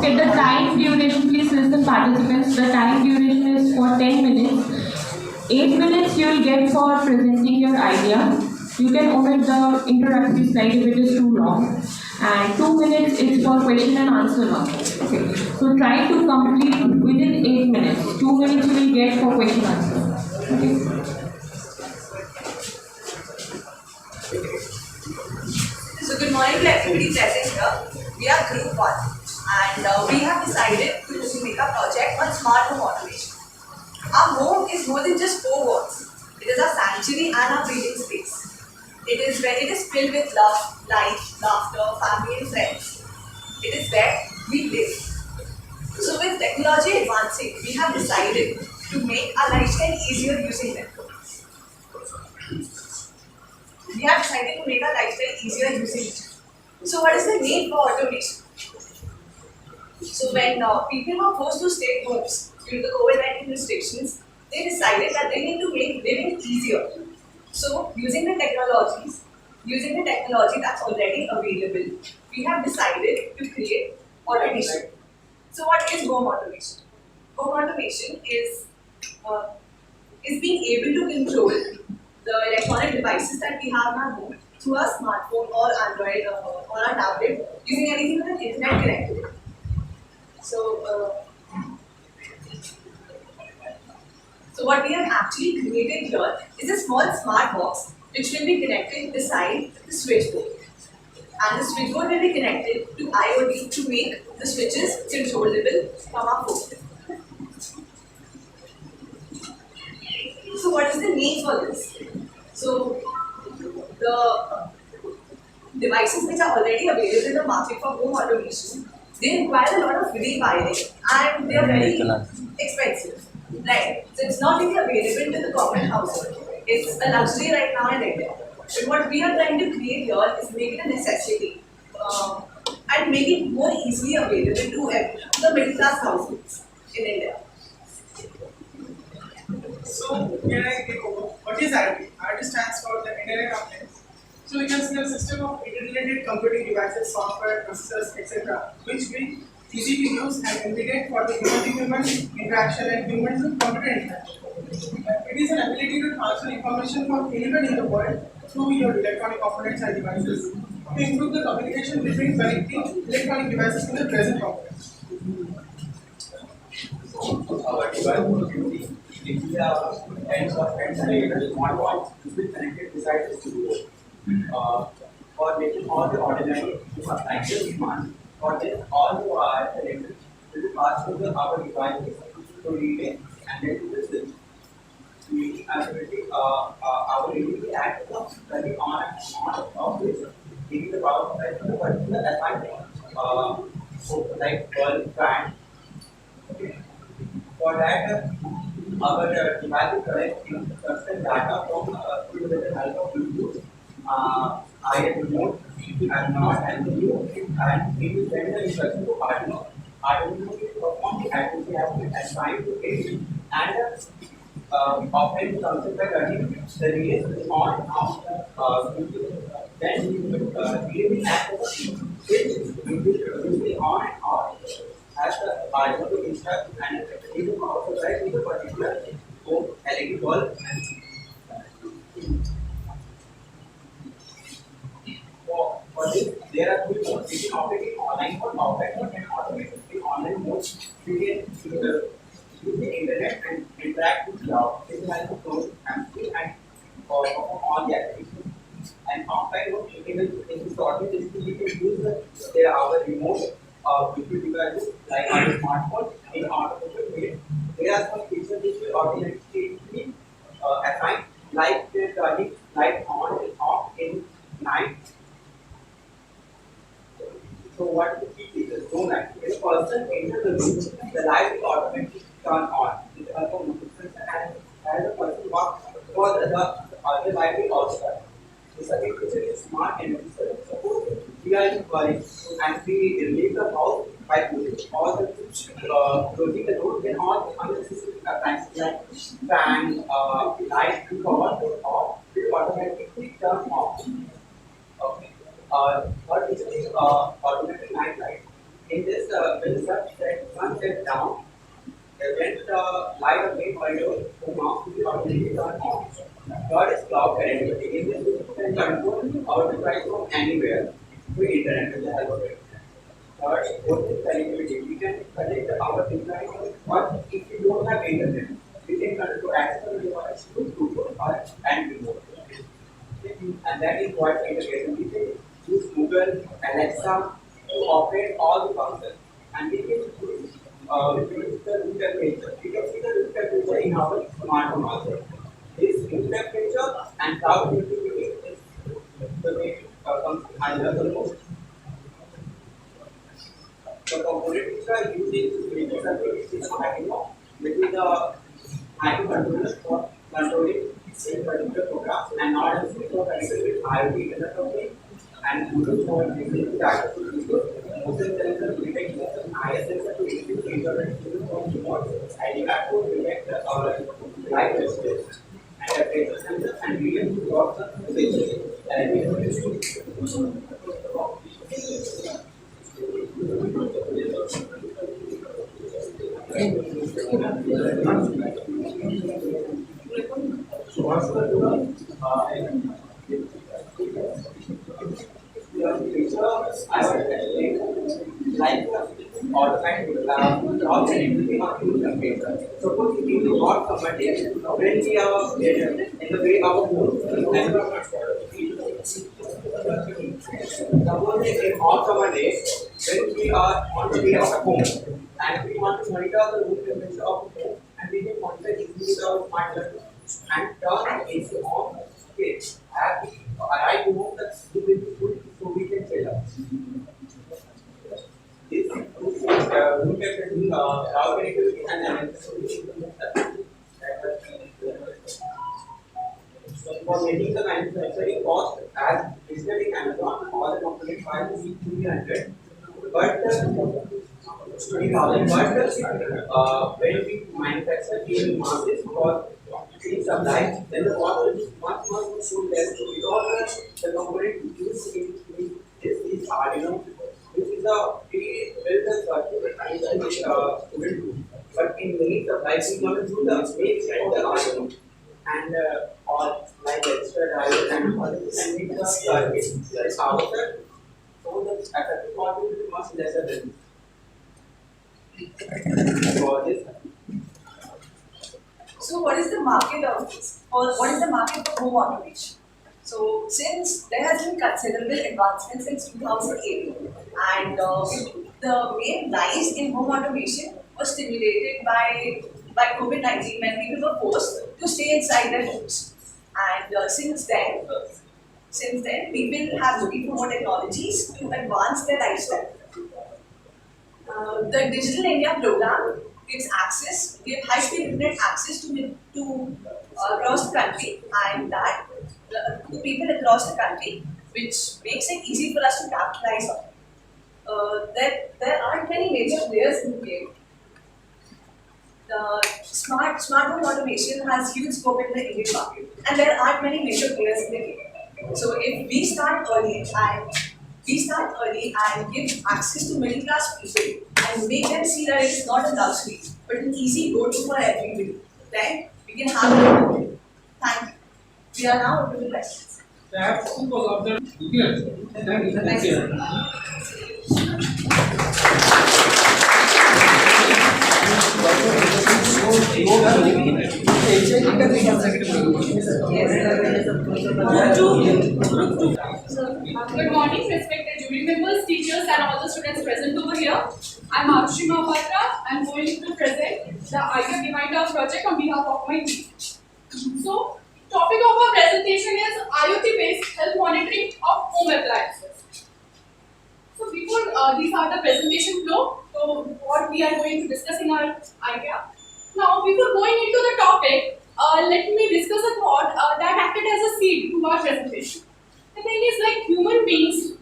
Okay, the time duration, please listen participants, the time duration is for 10 minutes. 8 minutes you will get for presenting your idea. You can omit the introductory slide if it is too long. And 2 minutes is for question and answer now. Okay. So try to complete within 8 minutes. 2 minutes you will get for question and answer. Okay. So good morning to everybody present here. We are group 1 and we have decided to make a project on smart home automation. Our home is more than just 4 walls. It is our sanctuary and our breathing space. It is where it is filled with love, light, laughter, family and friends. It is where we live. So with technology advancing, we have decided to make our lifestyle easier using them. We have decided to make our lifestyle easier using it. So what is the need for automation? So when people were forced to stay homes due to the COVID-19 restrictions, they decided that they need to make living easier. So using the technology that's already available, we have decided to create automation. So what is home automation? Home automation is being able to control the electronic devices that we have in our home through our smartphone or Android or our tablet using anything with an internet connectivity. So what we have actually created here is a small smart box which will be connected beside the switchboard. And the switchboard will be connected to IoT to make the switches controllable from our phone. So what is the need for this? So the devices which are already available in the market for home automation, they require a lot of rewiring and they are very expensive. Right. So it's not really available to the common household. It's a luxury right now in India. But what we are trying to create here is make it a necessity and make it more easily available to the middle class households in India. So, can I take over? What is IoT? IoT stands for the Internet of Things. So, we can see a system of integrated computing devices, software, processors, etc., which we easy to use and integrate for the human-to-human interaction and human-to-computer interaction. It is an ability to transfer information from anywhere in the world through your electronic components and devices to improve the communication between connecting electronic devices in the present context. Our device if we have tens of tens and even smartwatch will be connected beside the studio. For making all the ordinary appliances smart, for this all the wire electric will be passed through our devices to relay and then to the switch. Making our LED act turning on and off switch, giving the power supply to the particular appliance, like bulb, fan. Okay. For that, our device is collecting certain data from with the help of Bluetooth, IR remote, and not and you, and we will send the instruction to Arduino. Arduino will perform the activity as we assigned to it, and operate the concept by turning the relay on and off. Then you will relay act as a switch, will be on and off as the Arduino to instruct and it will also write with a particular LED bulb. For this, there are two modes. We can operate in online mode, offline mode, and automated. In online mode, we can use the internet and interact with cloud. This has to close and perform all the activities. And offline mode, in this automation, we can use our remote Bluetooth devices like our smartphone in automated way. There are some features which will automatically assign, like turning light on and off in night. So what is the key features? No light. When a person enters the room, the light will automatically turn on with the help of Bluetooth, and as the person walks further, the other light will also turn on. The second feature is smart energy saving. Suppose we are in Paris and we leave the house by closing all the closing the door, then all the unnecessary appliances like fan, light, and power off will automatically turn off. Okay. What is the automatic night light? In this, when sun set down, when the light of main corridor from off to the ordinary turn on. Third is cloud connectivity. In this, we can control our device from anywhere through internet with the help of it. Third, fourth is connectivity. We can connect our device, but if we don't have internet, we can control access to the device through Bluetooth and remote. And that is what integration. We can use Google, Alexa to operate all the functions. And we can use the room temperature. We can see the room temperature in our smartphone also. This room temperature and cloud connectivity is the way I love the most. The component which are used in this circuit is Arduino, which is the microcontroller for controlling a particular program and not as for connected with IoT Internet of Things and Bluetooth for using data to Bluetooth. Motion sensor detect motion, IS sensor to increase internet from remote, ID card to detect light messages, and temperature sensor and medium to drop the message. Like or all connectivity of two computers. Suppose if you got somebody when we are in the way of home suppose in all summer days when we are on the way of home and we want to monitor the room temperature of home and we can monitor easily with our smartphone and turn AC on. Okay, as we arrive home, the room will be full, so we can chill out. This room temperature, our connectivity and for making the manufacturing cost as listed in Amazon, all the component price is 300, but 20,000. But when we manufacture in masses for in supply, then the cost is much less because the component used in this is Arduino. This is a pre-built circuit and which will do. But in many supplies, we want to do the make of the Arduino and or like extra drivers and all this and make the circuit like outer. So the effective cost will be much lesser than this. For this. So what is the market of this? Or what is the market of home automation? So since there has been considerable advancement since 2008 and the main rise in home automation was stimulated by COVID-19 when people were forced to stay inside their homes. And since then people have looking for more technologies to advance their lifestyle. The Digital India program gives high-speed internet access to across the country, and that to people across the country, which makes it easy for us to capitalize on. There aren't many major players in the game. The smart home automation has huge scope in the Indian market, and there aren't many major players in the game. So if we start early and give access to middle class people and make them see that it's not a luxury but an easy go-to for everybody, then we can have it. Thank you. We are now open to questions. Good morning, respected jury members, teachers, and all the students present over here. I'm Arushi Mahapatra. I'm going to present the IDEA behind our project on behalf of my team. So, topic of our presentation is IoT-based health monitoring of home appliances. So, before these are the presentation flow. So, what we are going to discuss in our IDEA. Now, before going into the topic, let me discuss a thought that acted as a seed to our presentation. The thing is, like human beings,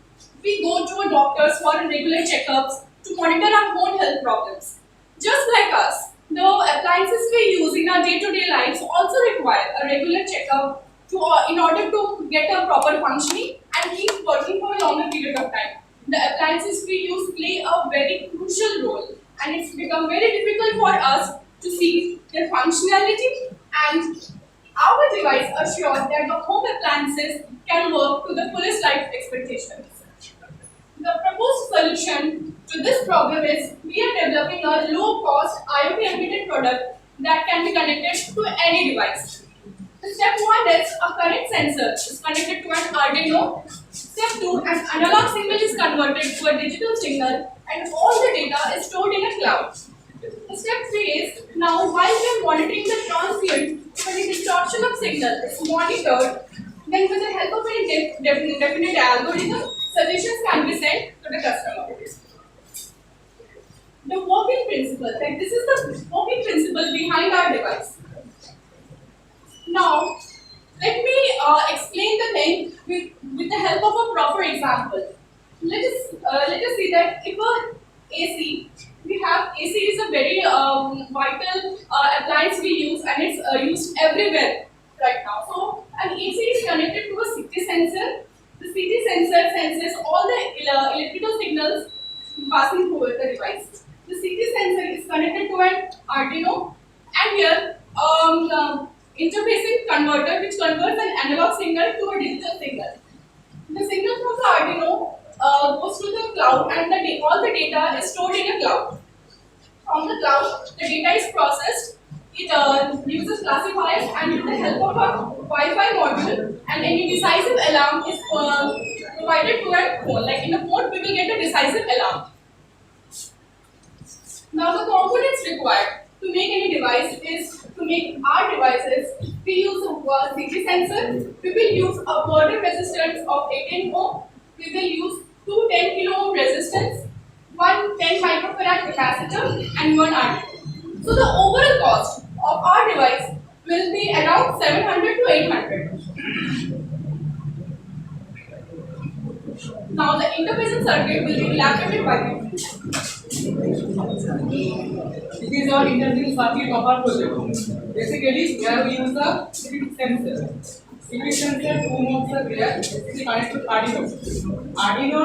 we go to a doctors for regular checkups to monitor our own health problems. Just like us, the appliances we use in our day-to-day lives also require a regular checkup in order to get a proper functioning and keep working for a longer period of time. the appliances we use play a very crucial role, and it's become very difficult for us to see their functionality, and our device assures that the home appliances can work to the fullest life expectations. The proposed solution to this problem is we are developing a low-cost IoT embedded product that can be connected to any device. The step 1 is a current sensor is connected to an Arduino. Step 2, an analog signal is converted to a digital signal and all the data is stored in a cloud. The step 3 is now while we are monitoring the transient when the distortion of signal is monitored, then with the help of any definite algorithm, suggestions can be sent to the customer. The working principle, like this is the working principle behind our device. Now, let me explain the thing with the help of a proper example. Let us see that if a AC, we have AC is a very vital appliance we use and it's used everywhere right now. So, an AC is connected to a CT sensor. The CT sensor senses all the electrical signals passing through the device. The CT sensor is connected to an Arduino, and here the interfacing converter which converts an analog signal to a digital signal. The signal from the Arduino goes to the cloud, and all the data is stored in a cloud. From the cloud, the data is processed. It uses classifiers, and with the help of a Wi-Fi module, and any decisive alarm is provided to a phone. Like in a phone, we will get a decisive alarm. Now, the components required to make any device is to make our devices. We use a CT sensor. We will use a burden resistance of 18 ohm. We will use two 10 kilo ohm resistance, one 10 microfarad capacitor, and one Arduino. So the overall cost of our device will be around 700 to 800. Now the interface circuit will be elaborated by you. It is our interface circuit of our project. Basically, here we use the CT sensor. CT sensor, two nodes are there. This is connected to Arduino. Arduino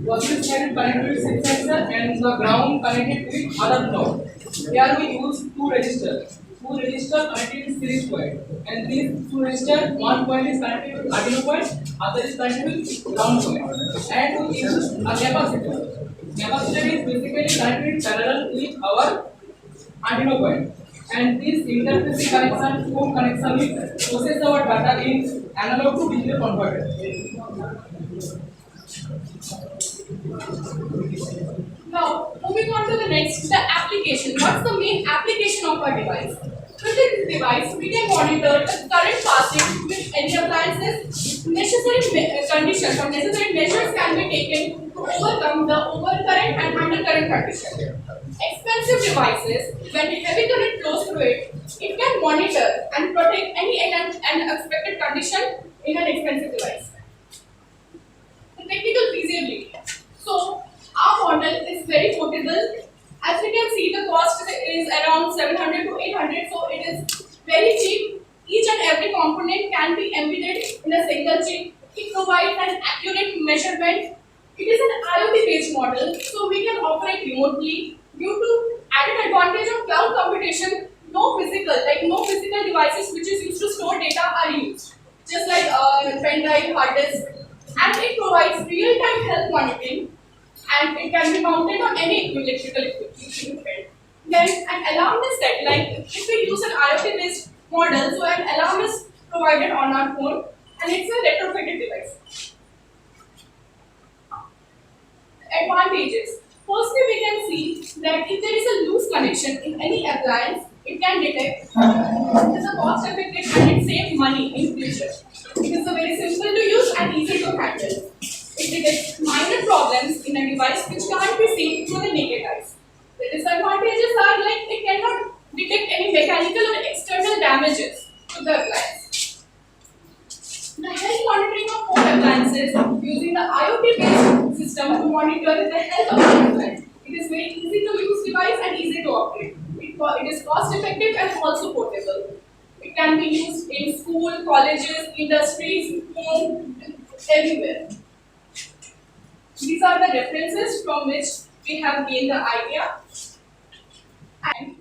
was connected with CT sensor and the ground connected with other node. Here we use two resistors. Two resistors connected with series point. And these two resistors, one point is connected with Arduino point, other is connected with ground point. And we use a capacitor. Capacitor is basically connected parallel with our Arduino point. And this interface connection, phone connection will process our data in analog to digital converter. Now, moving on to the next, the application. What's the main application of our device? With this device, we can monitor the current passing with any appliances. Necessary conditions or necessary measures can be taken to overcome the overcurrent and undercurrent condition. Expensive devices, when heavy current flows through it, it can monitor and protect any unexpected condition in an expensive device. The technical feasibility. So, our model is very portable. As we can see, the cost is around 700 to 800, so it is very cheap. Each and every component can be embedded in a single chip. It provides an accurate measurement. It is an IoT-based model, so we can operate remotely. Due to added advantage of cloud computation, no physical devices which is used to store data are used, just like pen drive, hard disk, and it provides real-time health monitoring. And it can be mounted on any electrical equipment. Then an alarm is set, like if we use an IoT-based model, so an alarm is provided on our phone and it's a retrofitted device. Advantages. Firstly, we can see that if there is a loose connection in any appliance, it can detect. It is a cost effective and it saves money in future. It is a very simple to use and easy to handle. It detects minor problems in a device which can't be seen through the naked eyes. The disadvantages are like it cannot detect any mechanical or external damages to the appliance. The health monitoring of home appliances using the IoT-based system to monitor the health of the appliance. It is very easy to use device and easy to operate. It is cost effective and also portable. It can be used in school, colleges, industries, home, everywhere. These are the references from which we have gained the idea. And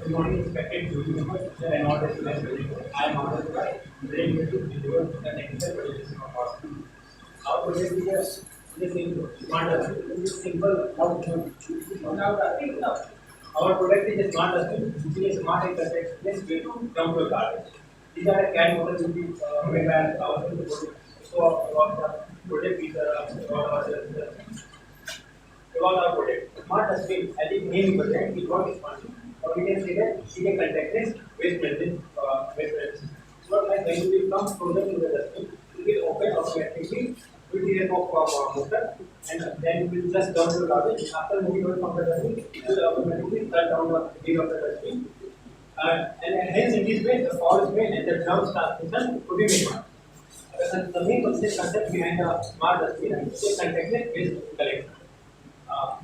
You only expected to do the another I am not very good to deliver the technical presentation of our school. Our project is a simple how to our product is a smart dustbin, which is a smart interface way to dump your garbage. These are a CAD model will be made by our project. So about the project is about our project. Smart dustbin, as it name project, is what is smart. Or we can say that it is a contactless waste management system. Not like when you will come closer to the dustbin, it will open automatically with the help of motor, and then it will just dump the garbage. After moving away from the dustbin, it will automatically turn down the lid of the dustbin. And hence in this way, the power is made and the drums transmission could be made. The main concept behind the smart dustbin is a contactless waste collection.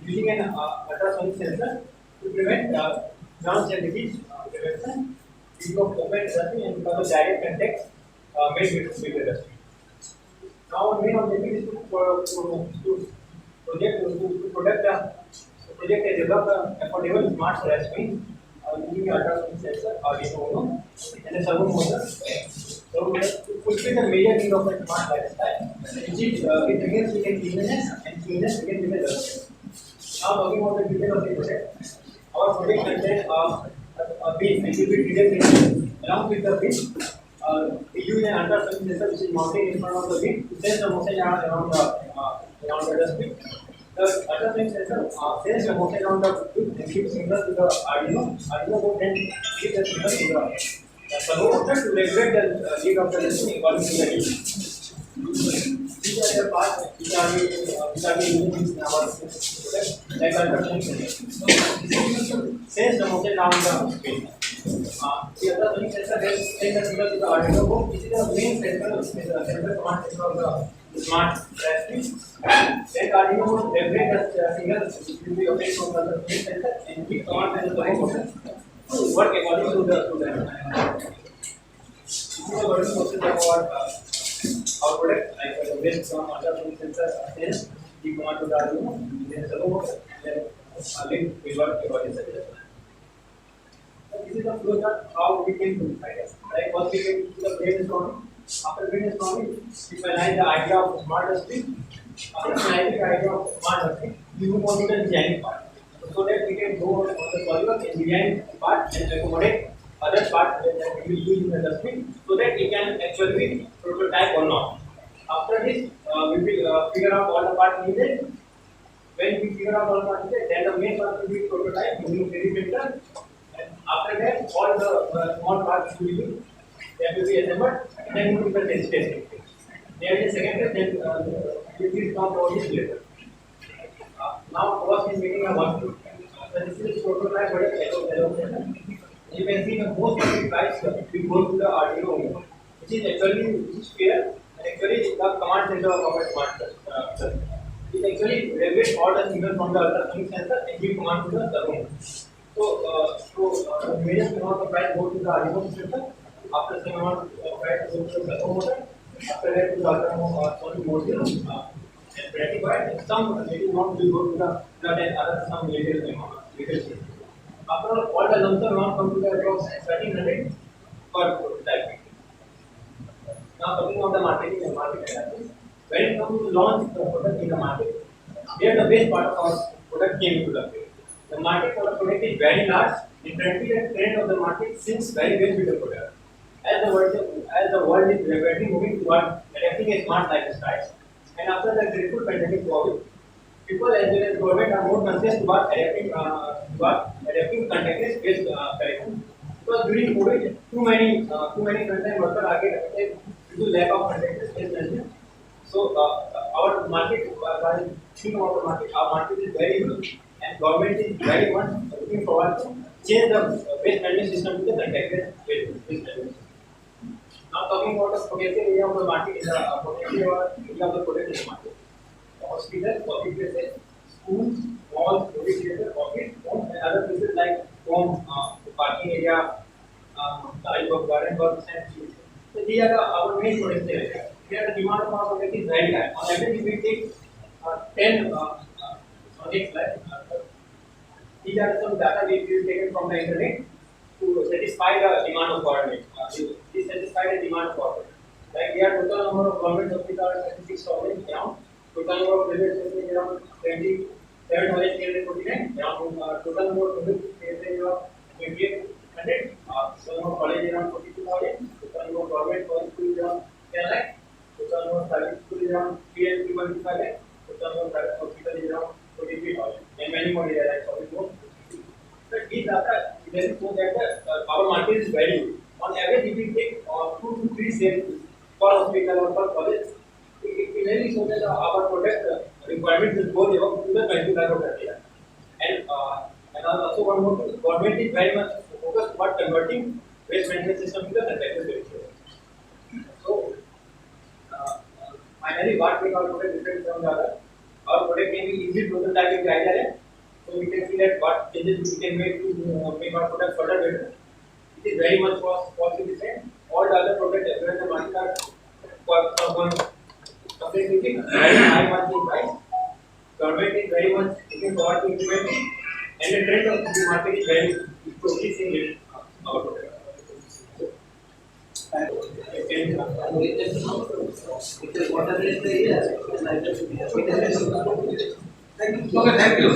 Using an ultrasonic sensor to prevent germs and disease prevention, we go open dustbin and because of direct contact made with the dustbin. Now, our main objective is to project a develop affordable smart dustbin using an ultrasonic sensor or and a servo motor. So, to fulfill the major need of a smart lifestyle, which is it begins with a cleanliness and cleanliness begins with a dustbin. Now talking about the detail of the project, our project contains a bin and will be treated along with the bin. We use an ultrasonic sensor which is mounted in front of the bin to sense the motion around the dustbin. The ultrasonic sensor senses the motion around the bin and gives signals to the Arduino. Arduino will then give the signal to the servo motor to regulate the lead of the dustbin according to the need. These are the parts which are using in our product, like ultrasonic sensor. Sense the motion around the bin. The ultrasonic sensor then sends the signal to the Arduino board. This is the main sensor command center of the smart dustbin. Then the Arduino board regulates the signal which will be obtained from the main sensor and gives command and the servo motor to work according to the This is the working process of our product, like the waste from ultrasonic sensor sense, we command to the Arduino, then servo motor, then link will work according to the This is the flow chart how we can do it. Like first we can do the brainstorming. After brainstorming, we finalize the idea of smart dustbin. After finalizing the idea of smart dustbin, we move on to the designing part. So that we can go on the solver and design part and accommodate other parts that we will use in the dustbin so that it can actually be prototype or not. After this, we will figure out all the parts needed. When we figure out all the parts needed, then the main part will be prototype using 3D printer. After that, all the small parts will be assembled and then move to the test testing. There is a second test, then we will talk about this later. Now, first is making a workflow. So this is prototype yellow. You can see the most of the guys we go to the Arduino, which is actually fair and actually the command center of our smart system. It actually regulates all the signals from the ultrasonic sensor and give command to the servo. So the major amount of price goes to the Arduino system. After some amount of price goes to the servo motor. After that, to the ultrasonic motor and rectified. And some little amount will go to the nut and other some little amount. After all the lump sum amount comes to the approx 1300 per prototype. Now talking about the marketing and market analysis. When it comes to launch the product in the market, here the best part of our product came into the play. The market for the product is very large. And currently the trend of the market seems very well with the product. As the world is rapidly moving toward adapting a smart lifestyle, and after the dreadful pandemic COVID, people as well as government are more conscious about adapting contactless based collection. Because during COVID, too many frontline workers are getting affected due to lack of contactless based management. So our market, while thinking about the market, our market is very unique, and government is very much looking forward to change the waste management system to the contactless waste management. Now talking about the potential area of the market, is the potential area of the product in the market. hospital, public places, schools, malls, movie theater, office, homes, and other places like home, parking area, type of garden works and trees. So these are our main product areas. Here the demand of our product is very high. On average, we take 10 next slide. These are some data we've taken from the internet to satisfy the demand of government. This satisfy the demand of government. Like here, total number of government hospitals are 36,000 around. Total number of private hospitals around 27,349. Around total number of public places around 2,800. Total number of college around 42,000. Total number of government schools around 10 lakh. Total number of private schools around 325 lakh. Total number of private hospitals is around 43,000. And many more areas like shopping malls. So these data then show that our market is very good. On average, if we take 2 to 3 sales per hospital or per college, it really shows that our product requirement is more above to the 25 of area. And also one more thing, government is very much focused on converting waste management system to the contactless waste. So finally, what makes our product different from the other? Our product can be easily prototyping criteria. So we can see that what changes we can make to make our product further better. It is very much cost efficient. All the other products as well as the market are completely very high margin price. Government is very much looking forward to implement it, and the trend of the market is very progressing in our product. Okay, thank you.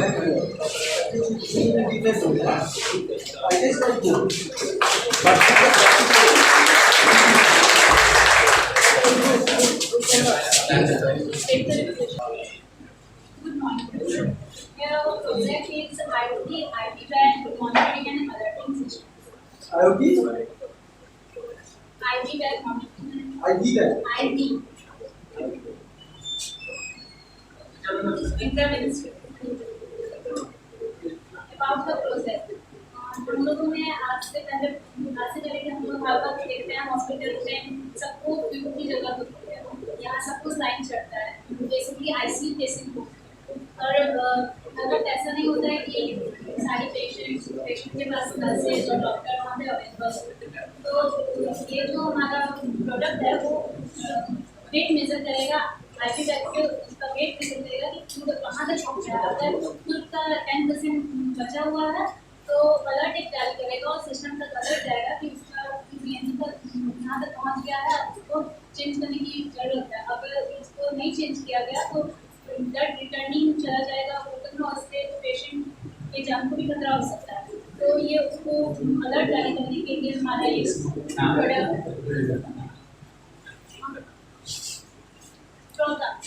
I just like Good morning. Here our project is IoT, IP band monitoring and alerting system. IoT? IP band monitoring. IT band. IP. Interministry. About the process. हम लोगों ने आज से पहले कि हम लोग हर वक्त देखते हैं हॉस्पिटल में सबको की जगह होती है, यहाँ सब कुछ लाइन चढ़ता है, बेसिकली आईसीयू पेशेंट को, और अगर ऐसा नहीं होता है कि सारे पेशेंट के पास नर्सेज और डॉक्टर वहाँ पे अवेलेबल, तो ये जो हमारा प्रोडक्ट है वो वेट मेजर करेगा, आईपी बैग पे उसका वेट मेजर करेगा कि दूध कहाँ तक पहुँचा है, अगर दूध का 10% बचा हुआ है तो अलर्ट एक डायल करेगा और सिस्टम तक अलर्ट जाएगा कि उसका यहाँ तक पहुँच गया है, उसको चेंज करने की जरूरत है। अगर इसको नहीं चेंज किया गया तो ब्लड रिटर्निंग चला जाएगा बोतल में, उससे पेशेंट के जान को भी खतरा हो सकता है। तो ये उसको अलर्ट जारी करने के लिए हमारा ये प्रोडक्ट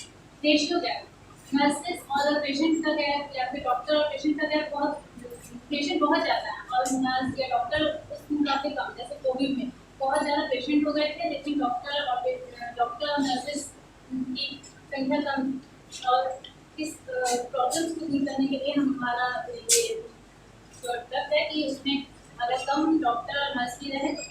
रेशियो गैप, नर्सेस और पेशेंट का गैप या फिर डॉक्टर और पेशेंट का गैप बहुत पेशेंट बहुत ज़्यादा है और नर्स या डॉक्टर उसमें काफ़ी कम, जैसे कोविड में बहुत ज़्यादा पेशेंट हो गए थे लेकिन डॉक्टर और नर्सेस की संख्या कम, और इस प्रॉब्लम्स को दूर करने के लिए हमारा ये प्रोडक्ट है कि उसमें अगर कम डॉक्टर और नर्स भी रहे तो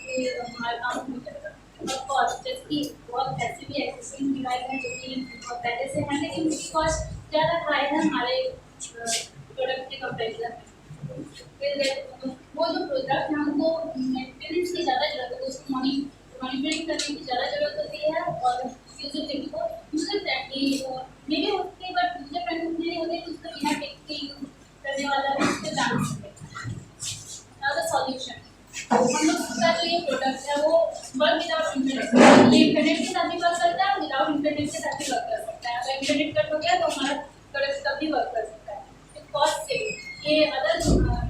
हमारा काम हो जाएगा। और कॉस्ट, जबकि बहुत ऐसे भी एक्सेसिंग डिवाइस हैं जो कि बहुत पहले से हैं लेकिन उसकी कॉस्ट ज़्यादा हाई है हमारे प्रोडक्ट के कंपेरिजन में। वो जो प्रोडक्ट है हमको मेंटेनेंस की ज़्यादा जरूरत है, उसको मॉनिटरिंग करने की ज़्यादा जरूरत होती है और यूजर को यूजर फ्रेंडली मेरे होते हैं, बट यूजर फ्रेंडली नहीं होते तो उसको बिना टेक के यूज करने वाला है उसको जान सकते। सॉल्यूशन हम लोग का जो ये प्रोडक्ट है वो वर्क विदाउट इंटरनेट, ये इंटरनेट के साथ भी वर्क करता है, विदाउट इंटरनेट के साथ भी वर्क कर सकता है। अगर इंटरनेट कट हो गया तो हमारा प्रोडक्ट तब भी वर्क कर सकता है। कॉस्ट से ये अदर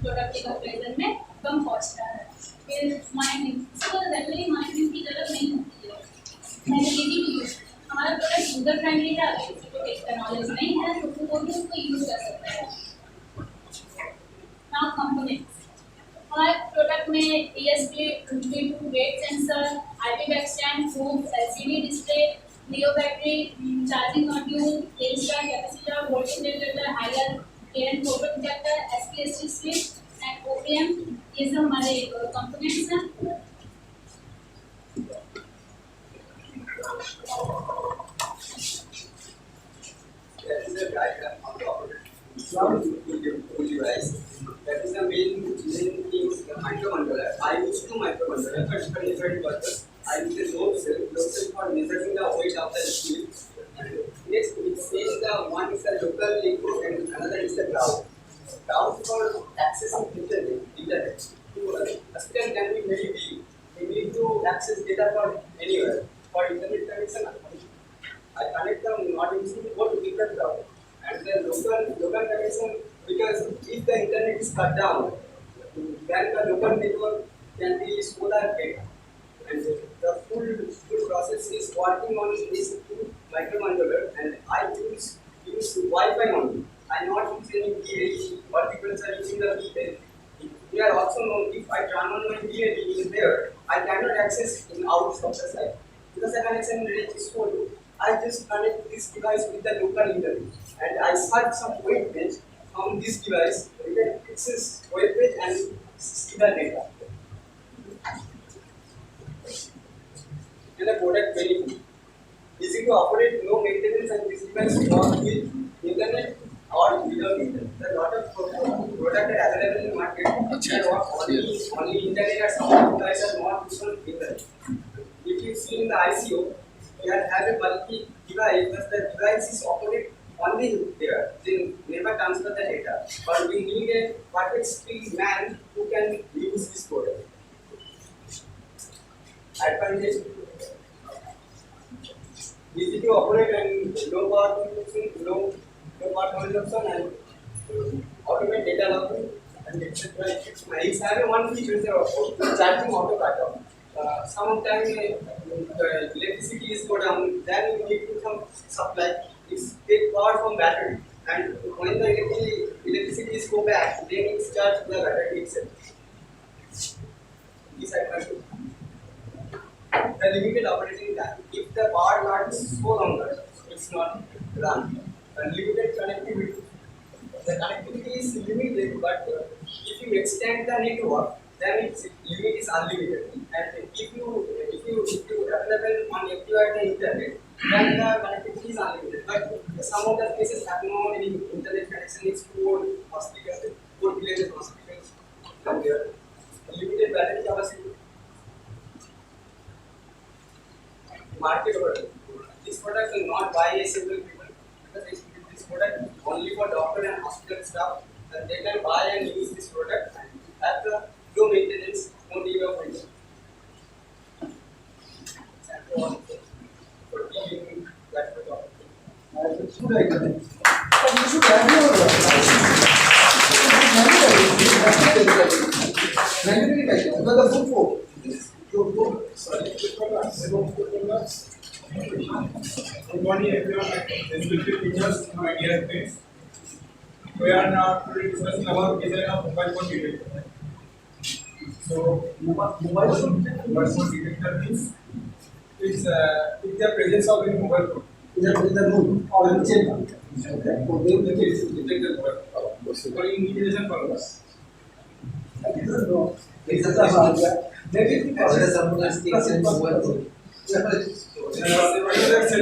प्रोडक्ट के कंपेरिजन में कम कॉस्ट का है। फिर माइनिंग, इसको रेगुलरली माइनिंग की जरूरत नहीं होती है, मैंने इजी टू यूज, हमारा प्रोडक्ट यूजर फ्रेंडली है, अगर किसी को टेक का नॉलेज नहीं है तो वो भी उसको यूज कर सकता है। नाउ कंपोनेंट्स, हमारे प्रोडक्ट में ESP weight sensor, IP bag stand, phone, LCD display, लियो battery, charging module, resistor, capacitor, voltage regulator, हायर केरन photo projector, SPST switch and OPM, ये सब हमारे कंपोनेंट्स हैं। the diagram of the operator device. That is the main thing, the microcontroller. I use two microcontrollers for different purpose. I use the load cell for measuring the weight of the liquid. Next, it says the one is the local liquid and another is the ground. Ground for accessing internet. A student can be very big. They need to access data from anywhere. For internet connection, I connect them not using both different ground. And the local connection, because if the internet is cut down, then the local network can be solar data. And the full process is working on this microcontroller, and I use Wi-Fi only. I not use any VLE, or people are using the VLE. We are also known if I turn on my VLE in there, I cannot access in out of the site because the connection range is so low. I just connect this device with the local internet, and I search some web page from this device. We can access web page and see the data. And the product very good. Easy to operate, no maintenance, and this device works with internet or without internet. There are a lot of products available in the market. They work only internet, or some devices are not used on internet. If you see in the ICO, you have a bulky device, but the device is operated only there. They never transfer the data. But we need a perfect skilled man who can use this product. Advantage: easy to operate and low power consumption, low power consumption, and automate data logging and etc. It's having one feature charging auto cutoff. Sometimes electricity is go down, then you need to some supply. It's take power from battery, and when the electricity is go back, then it charge the battery itself. This advantage. The limited operating time. If the power lasts so longer, it's not run. Unlimited connectivity. The connectivity is limited, but if you extend the network, then its limit is unlimited. And if you available on the internet, then the connectivity is unlimited. But some of the places have no any internet connection. It's poor hospitals, poor villages hospitals. Come here. Limited battery capacity. Market order. This product will not buy a single people because this product only for doctor and hospital staff, and they can buy and use this product and have the low maintenance, no need of maintenance. Good morning everyone, respected teachers, my dear friends. We are now discussing about design of mobile phone detector. So, mobile phone detector means it's the presence of any mobile phone. In the room or in the chamber. Okay. So they will detect the mobile phone. For immediation purpose. Cell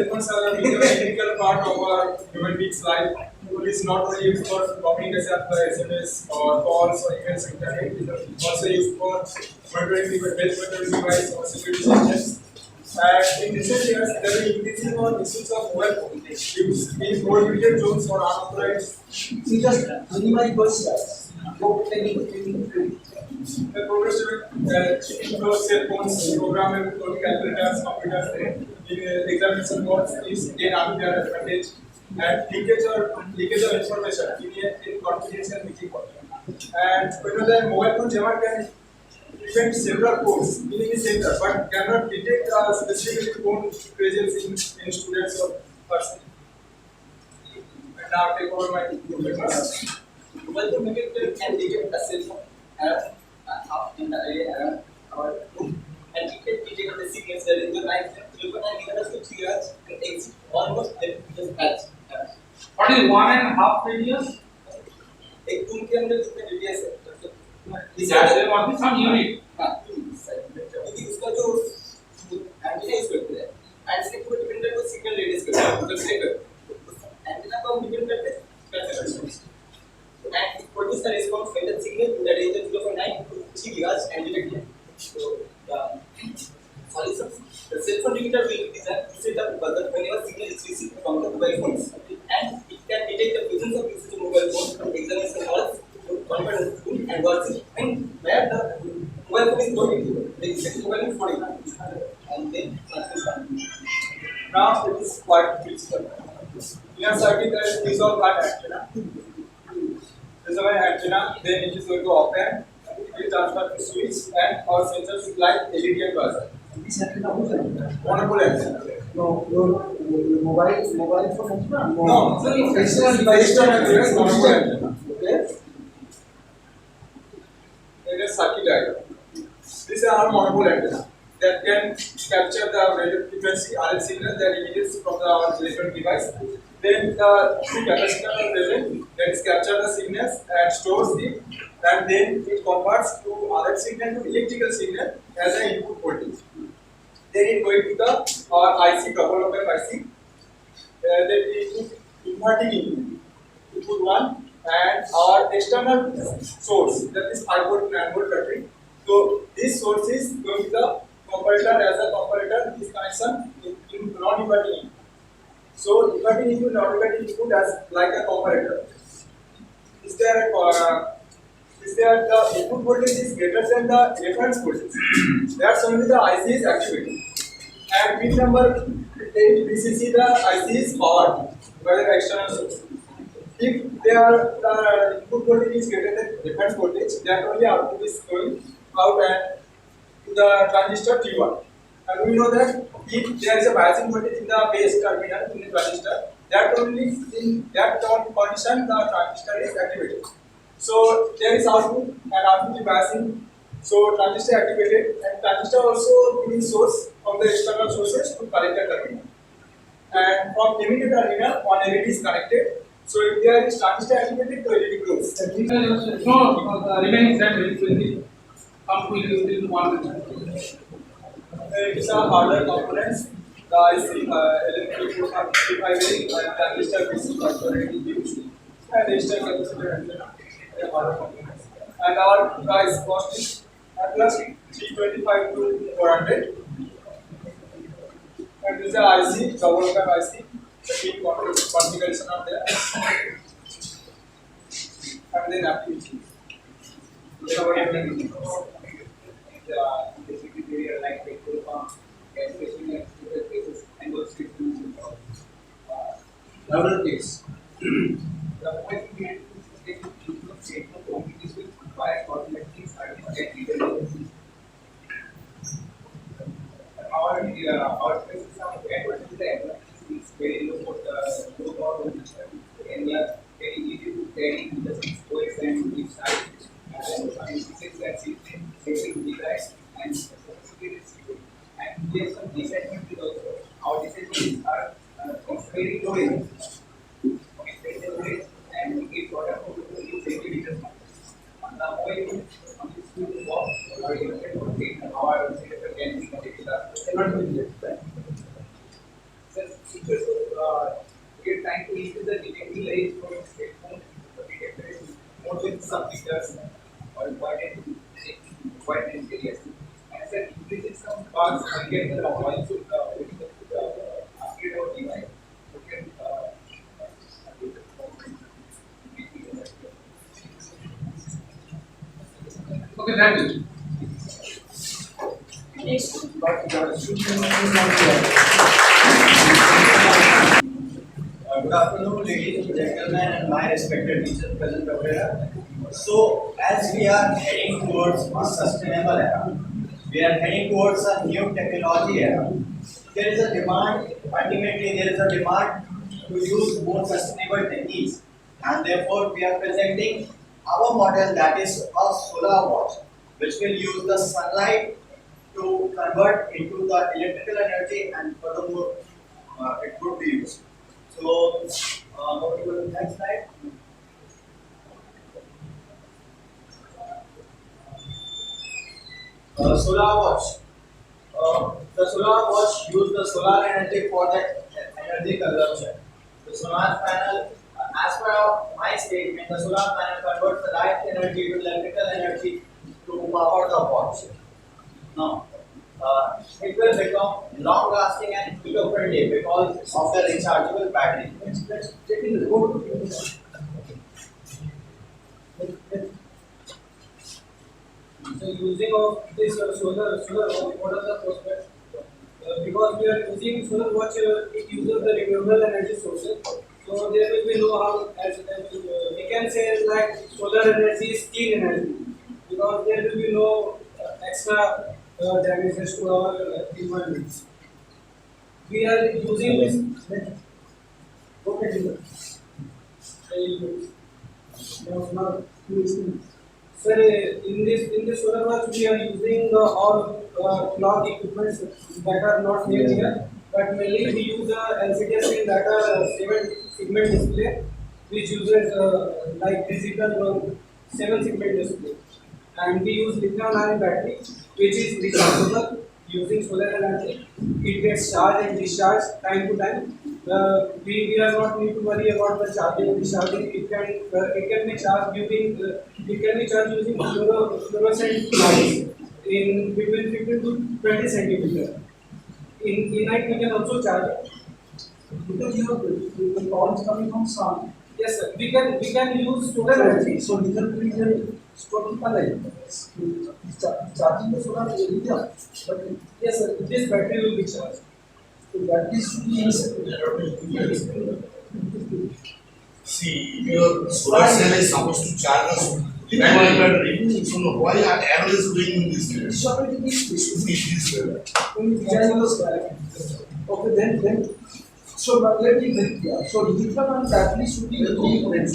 phones are a critical part of our human being's life. It is not only used for communication by SMS or calls or emails, internet. It is also used for monitoring device or security systems. And in recent years, there is increasing on issues of mobile phone use in prohibited zones or unauthorized. We just minimize those The progressive chipping those cell phones, programmable calculators, computers, in examination boards is gain unfair advantage and leakage of information in confidential meeting. And the mobile phone jammer can prevent several codes in any center, but cannot detect a specific phone presence in students or person. And now take over my class. Mobile phone detector can detect a cell phone up in the area around our room, and it can detect the signals that in the night children are given us to 3 years and exit almost just as. What is 1.5 radius? एक room के अंदर जितने radius है Is there must be some unit. हाँ क्योंकि उसका जो antenna use करते हैं एंड से पूरे डिपेंडेंट को सिग्नल रेडियस करते हैं मतलब से कर एंटीना को depend is the response when the signal in the range of 0.9 to 3 gigahertz and detected. So solutions. The cell phone limiter will set up buzzer whenever signal is received from the mobile phones, and it can detect the presence of usage mobile phone to examine the calls, conference room, and WhatsApp. And where the mobile phone is going, the exact mobile phone is going, and then transmission. Now it is quite critical. In a circuit, there is use of one antenna. This is an antenna, then it is going to open, it will transfer to switch, and our sensors like LED and buzzer. This antenna who's antenna? Monopole antenna. No, your mobile phone antenna? No, external device, monopole antenna. Okay. It is circuit diagram. This is our monopole antenna that can capture the radio frequency RF signal that emits from our electronic device. Then the capacitor is present that is capture the signals and stores it, and then it converts to RF signal to electrical signal as an input voltage. Then it going to the our IC, couple of IC. Then we put inverting input 1 and our external source, that is 5 volt 9 volt battery. So this source is going to the comparator as a comparator. This connection in non-inverting input. So inverting input, non-inverting input as like a comparator. Is there the input voltage is greater than the reference voltage? That's only the IC is activated. And pin number 10 VCC, the IC is powered by the external source. If the input voltage is greater than reference voltage, then only output is going out and to the transistor T1. And we know that if there is a biasing voltage in the base terminal in the transistor, that only in that condition the transistor is activated. So there is output and output is biasing. So transistor activated, and transistor also giving source from the external sources to collector terminal. And from emitter terminal, one LED is connected. So if there is transistor activated, the LED grows. No, remaining set will come to one. It's a hardware components. The IC, electrical amplifier, and transistor VCC already used, and resistor capacitor antenna, hardware components. And our price cost is at plus 325 to 400. And this is a IC, double cam IC. The key configuration are there. And then activity. Basically they are like petrol pump, gas station, electrical cases, and those systems. Louder please. The point we had to take the statement only this will require automatically certificate leader. Our spaces are the is very low for the low power voltage, and we are very easy to carry the 6 volts and which side. And 6 and 16 device and there's some disadvantages also. Our disadvantages are very low range. And we get water for 20 liters. Now, when you walk, or you can take an hour or say that can be connected. We are trying to increase the detecting range for smartphone. The detector is more than some meters or quite in areas. And then increasing some parts and get the also upgrade our device. Okay, that is. Good afternoon, ladies and gentlemen, and my respected teachers present over here. So, as we are heading towards a sustainable era, we are heading towards a new technology era. There is a demand, ultimately there is a demand to use more sustainable techniques, and therefore we are presenting our model, that is a solar watch, which will use the sunlight to convert into the electrical energy, and furthermore it could be used. So, go to the next slide. Solar watch. The solar watch uses the solar energy for the energy consumption. The solar panel, as per my statement, the solar panel converts the light energy to electrical energy to power the watch. Now, it will become long lasting and eco-friendly because of the rechargeable battery. Let's take it. So using of this solar what are the prospects? Because we are using solar watch, it uses the renewable energy sources. So there will be no harm as we can say like solar energy is clean energy because there will be no extra damages to our environment. We are using this. Sir, in this solar watch we are using all clock equipments that are not made here, but mainly we use LCD screen that are 7-segment display, which uses like digital 7-segment display, and we use lithium-ion battery, which is rechargeable using solar energy. It gets charged and discharged time to time. We are not need to worry about the charging and discharging. It can be charged using fluorescent lights in between 15 to 20 centimeter. In night we can also charge it because the power is coming from sun. Yes, sir. We can use solar energy. So lithium will store the light. Charging the solar lithium. But yes, sir. This battery will be charged. So battery should be See, your solar cell is supposed to charge us depending on battery. So why are analysts doing this? It should be this way. Okay, then. So let me very clear. So lithium and battery should be equivalent.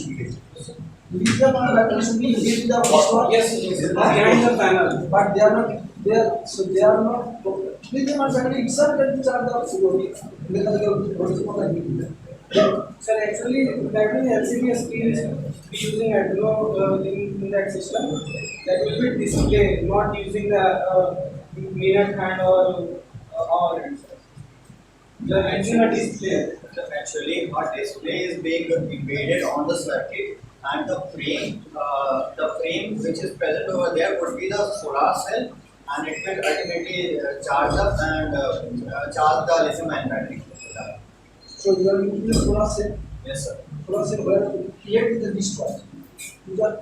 Lithium and battery should be engaged in the water. Yes, behind the panel. But they are not there. So they are not. Lithium and battery itself can charge the Sir, actually, battery LCD screen is using Arduino in that system. That will be display, not using the minute hand or hour hand. The actual display. Actually, a display is being embedded on the circuit, and the frame which is present over there would be the solar cell, and it will ultimately charge up and charge the lithium-ion battery. So you are using the solar cell. Yes, sir. Solar cell where to create the discharge. You just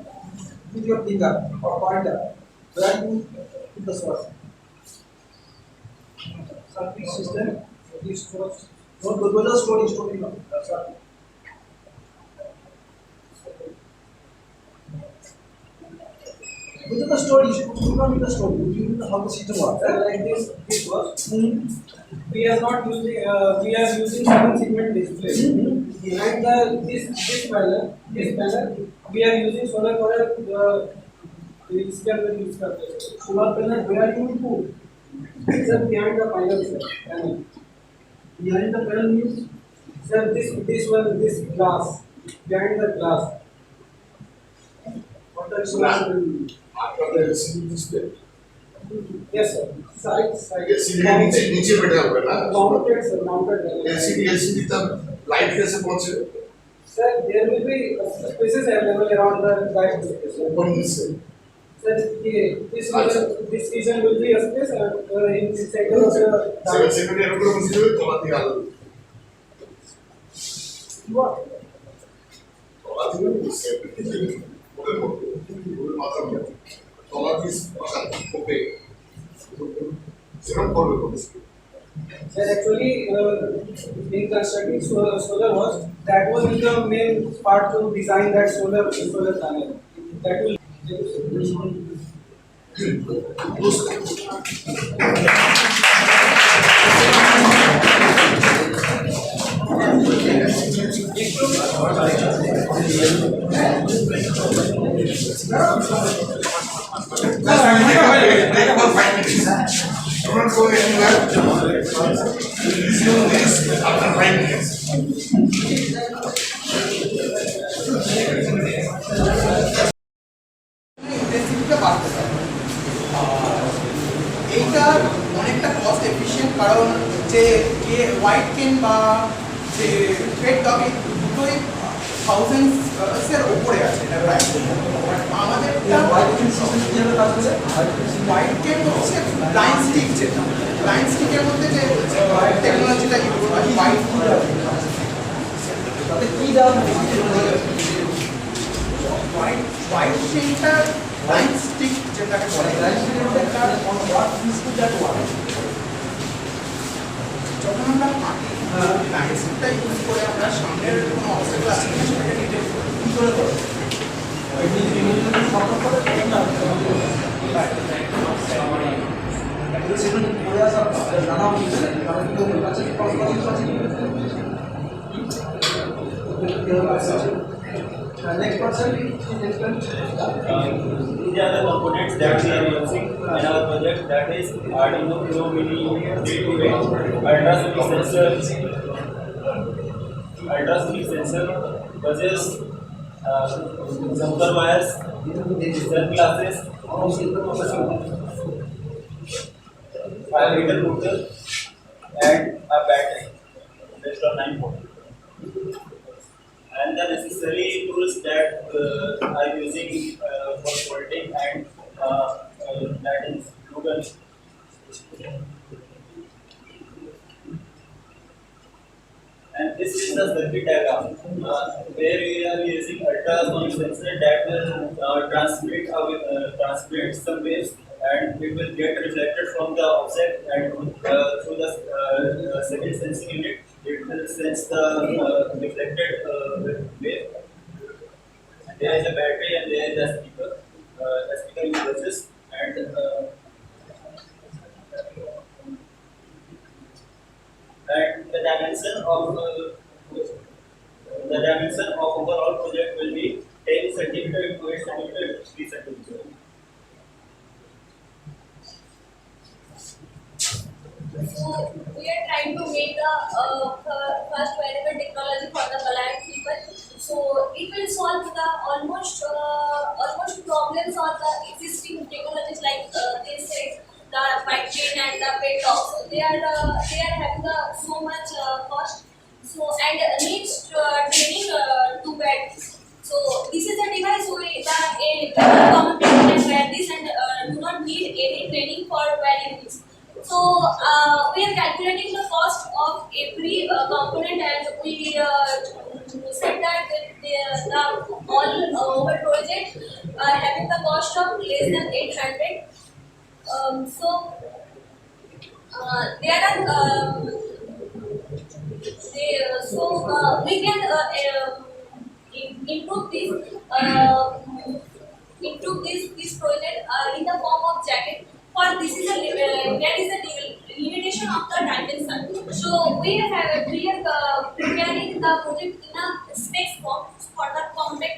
with your finger or pointer where you put the solar cell. Circuit system. This source. No, the store is stored in the circuit. Within the store, you should put on the store. You know how the system works. Like this works. We are not using. We are using 7-segment display. Behind this panel, we are using solar panel. Solar panel. Where are you put? Sir, behind the panel. Behind the panel means, sir, this glass. Behind the glass. What the solar panel means? After the LCD display. Yes, sir. Side. LCD नीचे बैठा होगा ना? Mounted, sir. Mounted. LCD तब light कैसे पहुंचे? Sir, there will be spaces available around the light. Open this. Sir, this region will be a space in the center of the. 7 second aeroplane मुझे तो बात निकाल दो. What? बात निकाल दो. मात्रा में. Solar is okay. Sir, actually, in constructing solar watch, that was the main part to design that solar panel. That will. Take about 5 minutes. Don't go anywhere. Resume this after 5 minutes. এইটার অনেকটা cost efficient, কারণ যে white কেন বা যে pet dog এই দুটোই থাউজেন্ডসের ওপরে আছে এটা প্রাইস। হোয়াইট গেট হচ্ছে ব্লাইন্ড স্টিক যেটা ব্লাইন্ড স্টিকের মধ্যে যে টেকনোলজিটা ইউজ হয় হোয়াইট হোয়াইট হোয়াইট চেইনটা ব্লাইন্ড স্টিক যেটাকে বলে যখন আমরা আঁকি ব্লাইন্ড স্টিকটা ইউজ করে আমরা সামনের কোনো অবস্টাকেল আছে কিনা সেটাকে ডিটেক্ট কী করে করবো Next person. These are the components that we are using in our project. That is Arduino Pro Mini 328 ultrasonic sensor, buzzes, jumper wires, digital glasses, 5-liter motor, and a battery based on 9 volt. And the necessary tools that I'm using for soldering and that is glue gun. And this is the circuit diagram where we are using ultrasonic sensor that will transmit some waves and it will get reflected from the object and through the second sensing unit it will sense the reflected wave. And there is a battery and there is a speaker. The speaker uses and the dimension of overall project will be 10 centimeter into 8 centimeter into 3 centimeter. So we are trying to make the first wearable technology for the blind people. So it will solve the almost problems on the existing technologies like they said the bike chain and the pet dogs. They are having so much cost. So and needs training to wear this. So this is a device where a common person can wear this and do not need any training for wearing this. So we are calculating the cost of every component and we said that the all over project having the cost of less than 800. So there are we can improve this project in the form of jacket. For this is there is a limitation of the dimension. So we are preparing the project in a specs form for the compact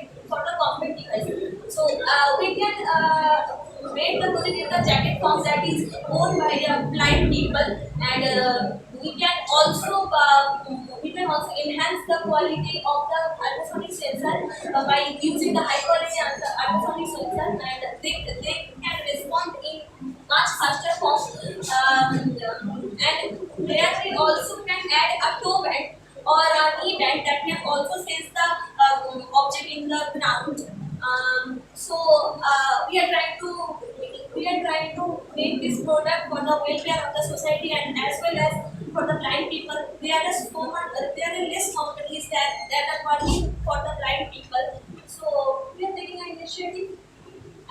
device. So we can make the project in the jacket form that is owned by blind people, and we can also enhance the quality of the ultrasonic sensor by using the high quality ultrasonic sensor, and they can respond in much faster form. And there we also can add a toe band or a knee band that can also sense the object in the ground. So we are trying to make this product for the welfare of the society and as well as for the blind people. There are less companies that are working for the blind people. So we are taking an initiative.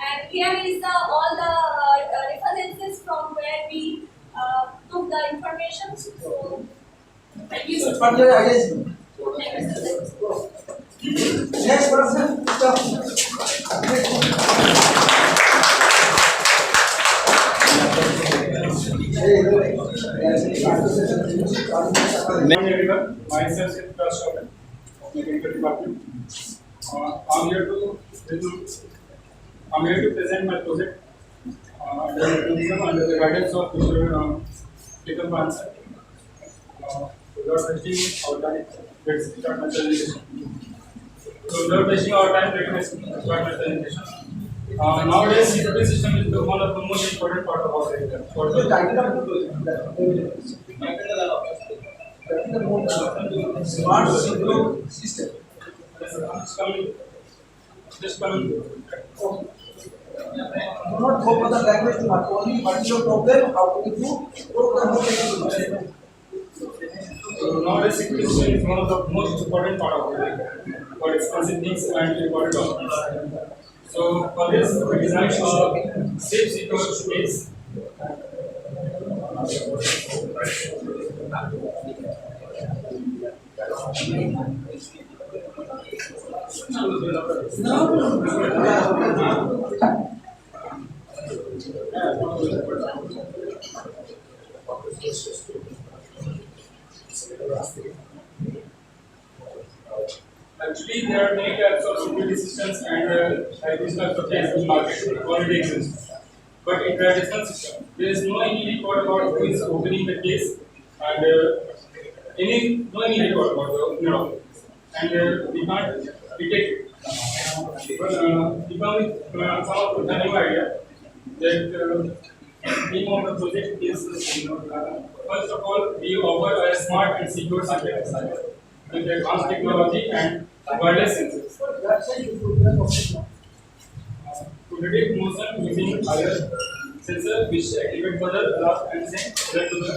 And here is all the references from where we took the information. So, thank you. What your ideas? Thank you, sir. Next person. Morning everyone, myself is Shobhan of Mechanical Department. I'm here to present my project under the guidance of Mr. Tikam Bansa. Without wasting our time, let's start my presentation. So without wasting our time, let me start my presentation. Nowadays, security system is one of the most important part of our area. For the Smart system. Just coming. Do not go for the language too much. Only what is your problem? How to do program notation. So nowadays security is one of the most important part of it for expensive things and important documents. So for this, we designed a safe secure space. Actually, there are many types of security systems and additional software in the market already exist. But in traditional system, there is no any record about who is opening the case and no any record about the opener of it. And we can't detect it. But we come up with a new idea that name of the project is first of all we offer a smart and secure system with advanced technology and wireless sensors. To detect motion using IR sensor which activate further alert and send alert to the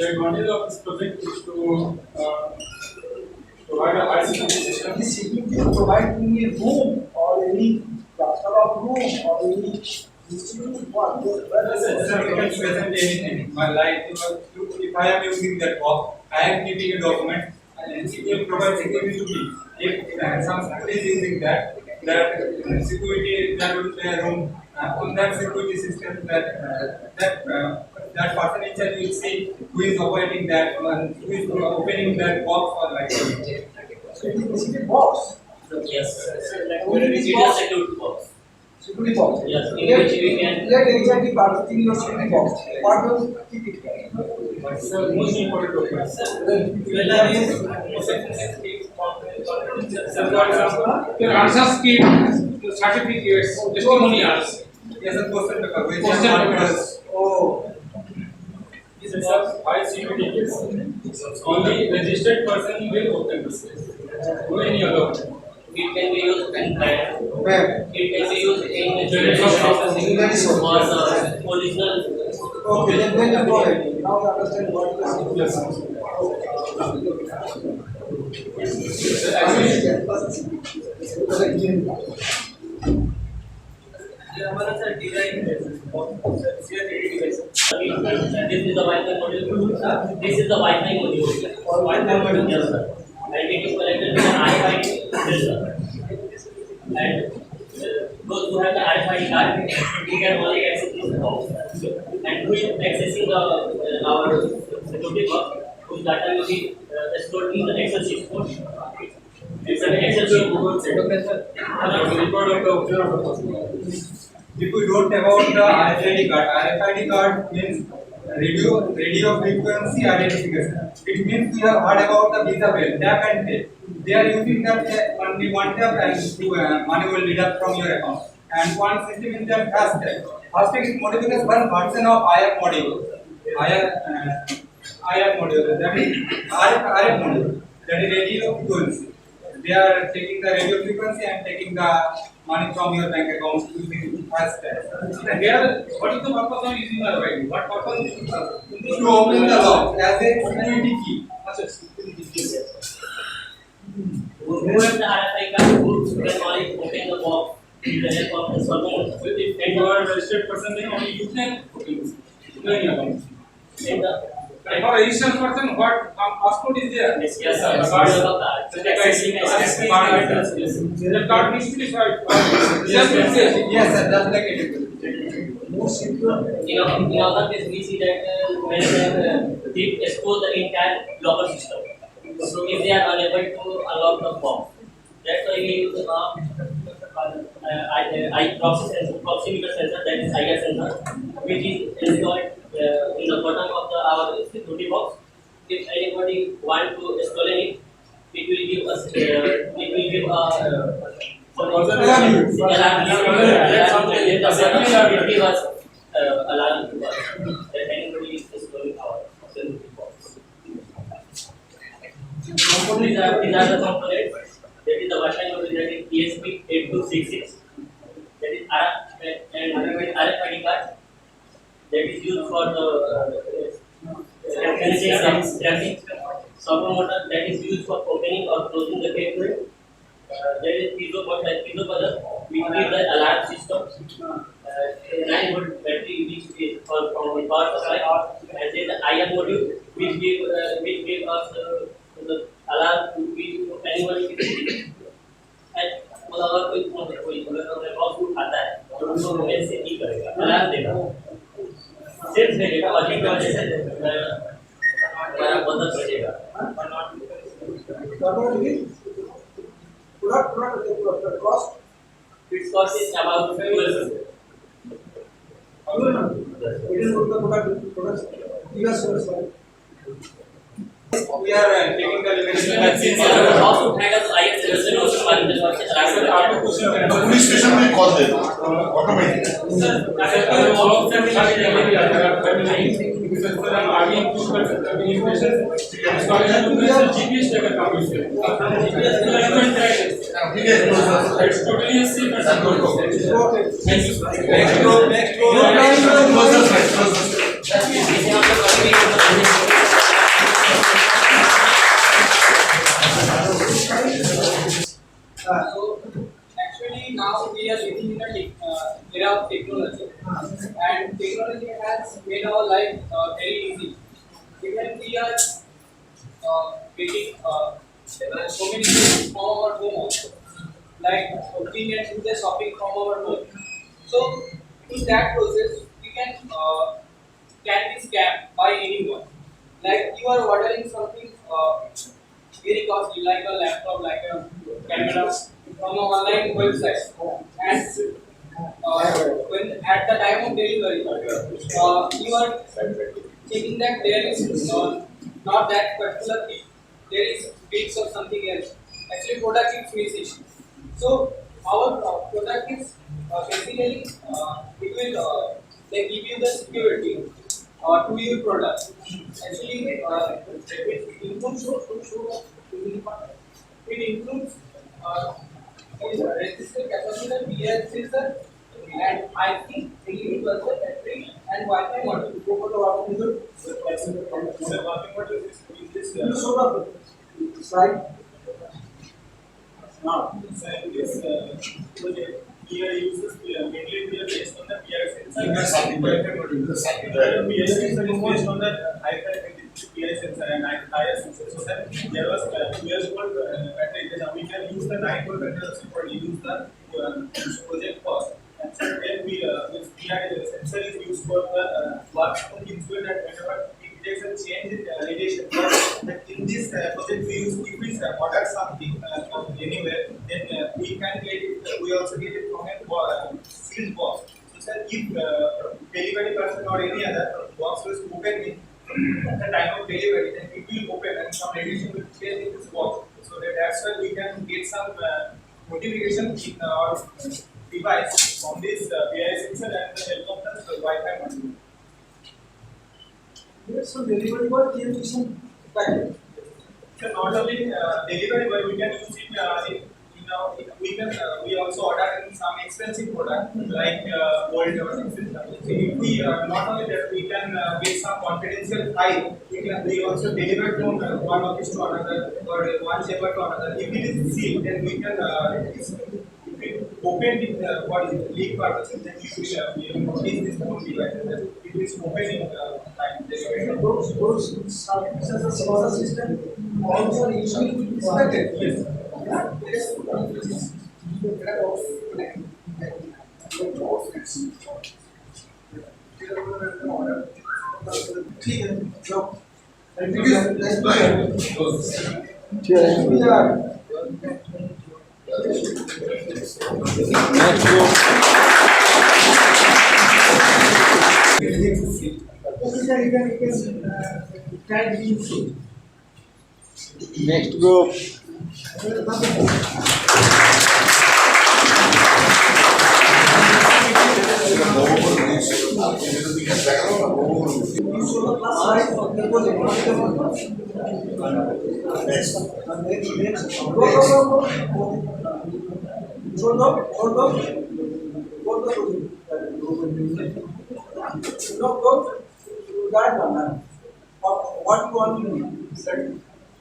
The advantage of this project is to provide a high security system. This security is provided in a room or any cluster of room or any institute. What? Sir, we can present anything. Like if I am using that box, I am keeping a document and it will provide security to me. If some somebody is using that security that will play a room on that security system that person itself will see who is operating that one, who is opening that box or like that. So it is basically box. Yes. Only this It is box. security box. Security box. Yes, in which we can. Let exactly part in your security box. What will keep it here? So most important documents. The answers key, certificates, testimonials. Yes, a question paper. Question papers. Oh. This is a high security case. Only registered person will open this case. No any other. It can be used anywhere. Where? It can be used in Very or the original. Okay, then you go ahead. Now you understand what is the This is the Wi-Fi module. This is the Wi-Fi module. Wi-Fi module, yes, sir. And it is connected with an RFID sensor. And those who have the RFID card, we can only access this box. And who is accessing the our security box, whose data will be stored in the Excel sheet. It's an Excel sheet. If we don't about the RFID card means radio frequency identification. It means we have heard about the Visa bill, tap and pay. They are using that only one tap and money will deduct from your account. And one system is that FASTag. FASTag is modification one version of IR module. IR module, that is RF module, that is radio frequency. They are taking the radio frequency and taking the money from your bank account using FASTag. They are, what is the purpose of using RFID? What purpose? To open the lock as a security key. Who have the RFID card, who can only open the box with the help of the smartphone. If you are a registered person, then only you can open this. No any account. For a registered person, what passport is there? Yes, sir. The card needs to be swiped. Yes, sir, that's like it. In other case, we see that when they expose the entire locker system. So if they are unable to unlock the box, that's why we use proximity sensor, that is IR sensor, which is installed in the bottom of our security box. If anybody want to install it, it will give us alarm to us that anybody is installing our security box. These are the components. That is the Wi-Fi module, that is ESP8266. That is RFID card. That is used for the tracking. Software motor that is used for opening or closing the gateway. There is piezo buzzer, which is the alarm system. 9-volt battery which is from the power supply, and then the IR module which give us the alarm to be anyone and अगर कोई अगर loss आता है तो उसको mobile से नहीं करेगा, अलार्म देगा, सिर्फ देगा और एक वजह से हमारा बदल सकेगा। Product cost. Its cost is about 12%. We are taking the limitation that since Also, IX resolution Police station will call them automatically. it's totally a safe So actually now we are living in the era of technology, and technology has made our life very easy. Even we are getting so many things from our home also, like we can do the shopping from our home. So in that process, we can be scammed by anyone. Like you are ordering something very costly, like a laptop, like a camera from an online website, and when at the time of delivery, you are thinking that there is not that particular thing, there is bits or something else. Actually, product is missing. So our product is basically it will they give you the security to your product. Actually, it includes resistor capacitor, BS sensor, and I think LED buzzer, battery, and Wi-Fi module. Go for the working module. The working module is this. You show the slide. Now, this project here uses mainly we are based on the PI sensor. The PI sensor is based on the PI sensor and IR sensor. So that there was 12-volt battery. Then we can use the 9-volt battery also for use the project cost. And so then we this PI sensor is used for the work from insulator and whenever it takes a change in radiation. But in this project we use if we order something from anywhere, then we can get it. We also get it from a sealed box. So sir, if delivery person or any other box was open at the time of delivery, then it will open and some radiation will change in this box. So that's why we can get some notification in our device from this PI sensor and the help of the Wi-Fi module. Yes, so delivery boy came to some packet. So not only delivery, but we can use it we also order in some expensive product like gold or etc. So if we not only that we can get some confidential file, we also deliver from one office to another or one chamber to another. If it is sealed, then we can if we open it for leak purposes, then we will notice this whole device that it is opening time. Those sensor system also usually inspected. Yes. Next group. slide of the what you want to do?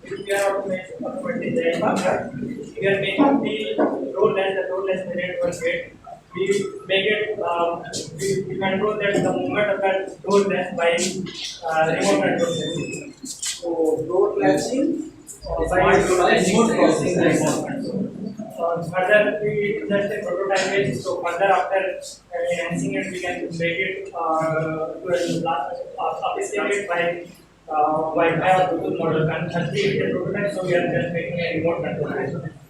We are automating we are making the roadless minute per gate. We make it, we control that the movement of that roadless by remote control sensing. So road flashing By remote processing. further, we just a prototype is so further after enhancing it, we can make it to a sophisticated by Wi-Fi or Bluetooth model. And actually, it's a prototype, so we are just making a remote control.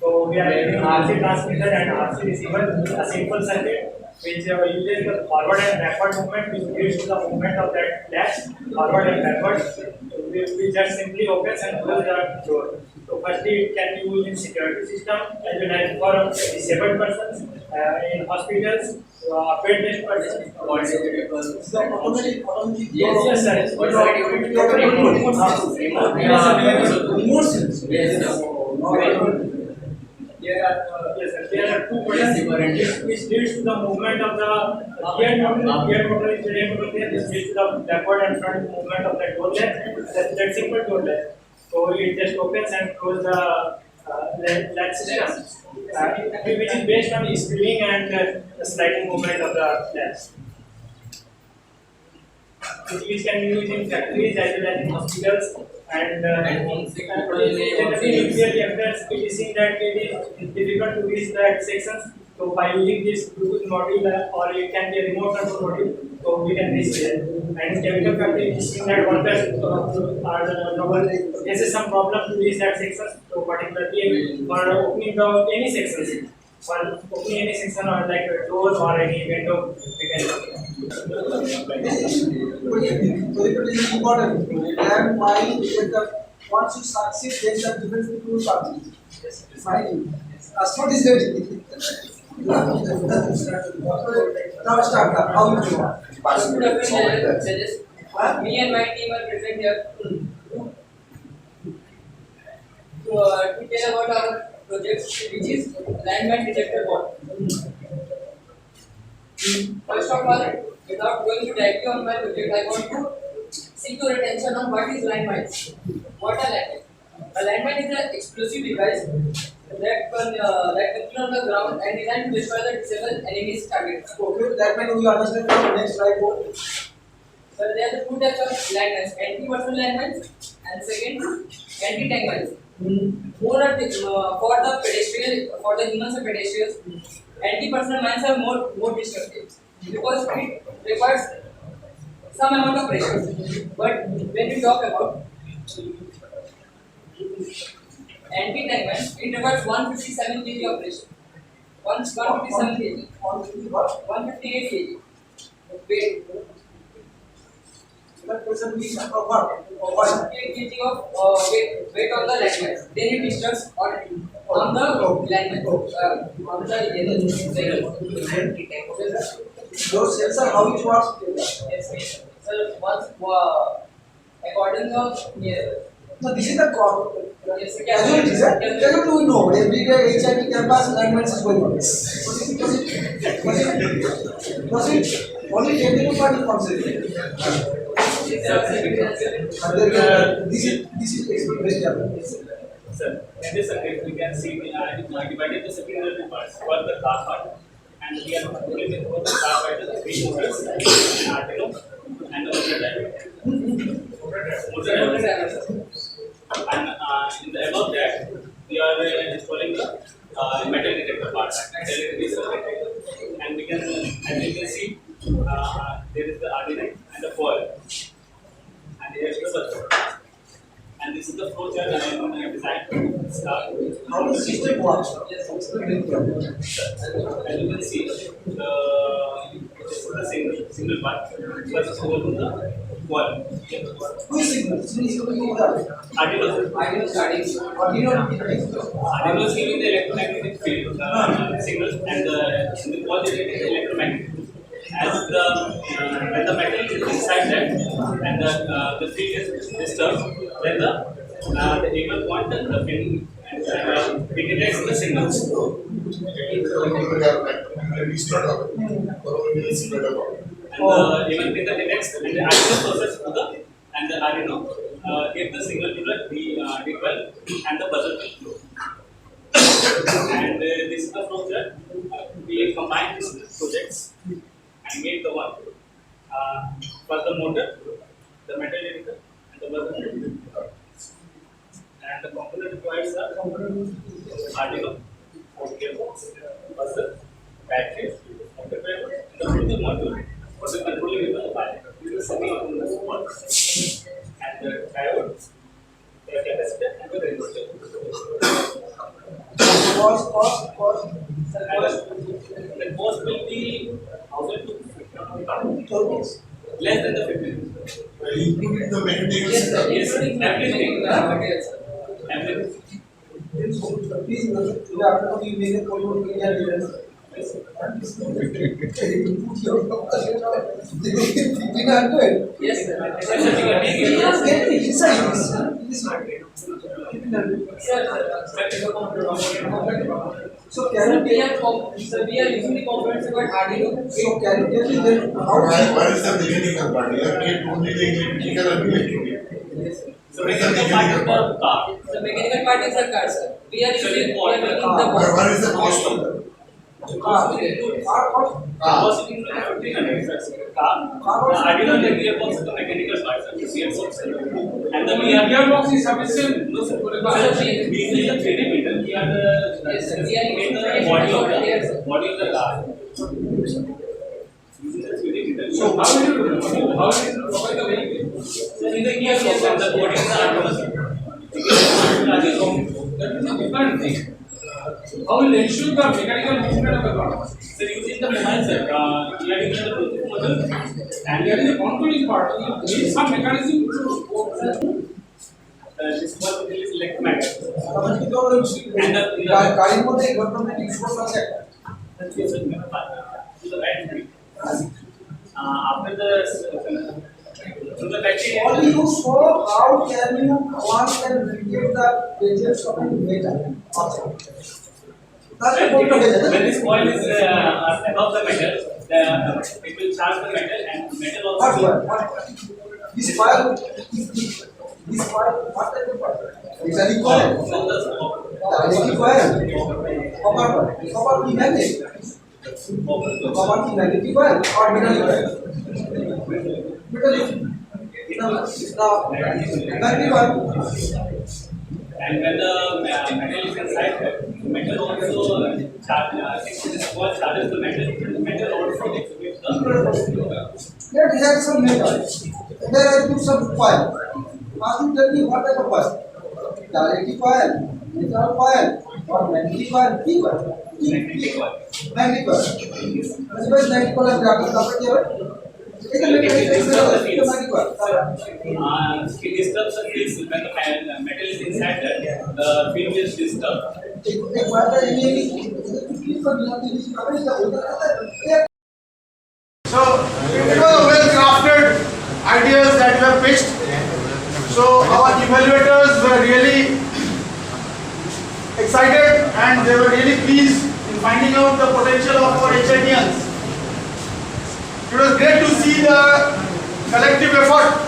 So we are using RC transmitter and RC receiver, a simple circuit which uses the forward and backward movement, which gives the movement of that latch forward and backward. We just simply opens and close the door. So firstly, it can be used in security system as well as for disabled persons, in hospitals, bed-based persons. Yes, sir. Yes, sir. There are two buttons which leads to the movement of the gear motor is the motor here. This leads to the backward and front movement of the door latch. That's simple door latch. So it just opens and closes the latch system, which is based on the spring and the sliding movement of the latch. Which can be used in factories as well as in hospitals and usually affairs. It is seen that it is difficult to reach that sections. So by using this Bluetooth module or it can be a remote control module, so we can reach there. And in chemical factory, it is seen that workers are faces some problem to reach that sections. So particularly for opening any sections. For opening any section or like a door or any window, we can. So it is important. And why once you succeed, then the difference between you succeed. Yes. Fine. That's what is it. Now start. How you do? Me and my team are present here to tell about our project, which is landmine detector bot. First of all, without going to directly on my project, I want to seek your attention on what is landmines. What are landmines? A landmine is an explosive device that can kill on the ground and designed to destroy the disabled enemy's targets. Okay, that means we understand from next slide. So there are the two types of landmines: anti-personal landmines and second, anti-tank mines. More are for the pedestrian, for the humans and pedestrians. Anti-personal mines are more destructive because it requires some amount of pressure. But when we talk about anti-tank mines, it requires 157 kg of pressure. 157 kg. 158 kg. Weight. That person means what? 158 kg of weight on the landmines. Then it disturbs on the landmine. On the Those sensor how it works? yes. So once according to No, this is the yes, casualties. Casualty we know. Every day HIV campus landmines is going on. Was it only technical part is considered? This is experience. Sir, in this circuit, we can see divided the circuit into two parts. One the car part, and we are controlling both the car part, the three motors, and Arduino, and the motor driver. And in the above that, we are installing the metal detector part. And we can, as you can see, there is the Arduino and the foil, and here is the buzzer. And this is the flow chart I am designed to start. How the system works? As you can see, this is the single part, plus over to the wall. Who is signal? Arduino. Arduino is giving the electromagnetic field signals, and the wall is getting the electromagnetic. as when the metal is inside that and the field is disturbed, then the equal point the field integrates the signals. And even with the next and the actual process to the and the Arduino, if the signal to the D12 and the buzzer will flow. And this is the flow that we combine these projects and make the one for the motor, the metal editor, and the buzzer editor. And the component requires the Arduino, gearbox, buzzer, battery, amplifier, and the Bluetooth module for the controlling of the pilot. This is the semi-autonomous one. And the diode, the capacitor, and the resistor. Cost. The cost will be 1,000 to 1,500. Less than the 15. Including the maintenance. Yes, everything. Everything. Please, after you make a call, you can Yes, sir. So can you we are using the components about Arduino. so can you tell me then how Why is the mechanical part? You have kept only the electrical and electronic. So mechanical part is the car. The mechanical part is the car, sir. We are So using the car. the What is the cost of that? Cost in 1,500. Car. Arduino and the gearbox is the mechanical part, sir. Gearbox. And the gearbox is sufficient. No, sir. We use the 3D meter. We are the body of the car. So how will you provide the vehicle? So in the gearbox and the body is the Arduino. That is a different thing. How will ensure the mechanical movement of the car? So using the mobile, sir, we are using the Bluetooth module And there is a controlling part. You need some mechanism to this was is electromagnet. and গাড়ির মধ্যে এই ঘটনাটা export আছে After the through the battery, only you show how can you one can get the presence of a metal that's the point of it when this coil is above the metal, it will charge the metal and metal also. what this file what type of file is a coil the coil copper की magnet copper की magnet coil or metal coil metal magnet coil And when the metal is inside, metal also this coil charges the metal. Metal also executes the. let's have some metal there are some coil now you tell me what type of coil direct coil metal coil or magnetic coil की coil Magnetic coil. magnetic coil बस magnetic coil graph का क्या है It disturbs the fields when the metal is inside that the field is disturbed. एक बात है ये So it was a well crafted ideas that you have pitched. So our evaluators were really excited and they were really pleased in finding out the potential of our HITians. It was great to see the collective effort,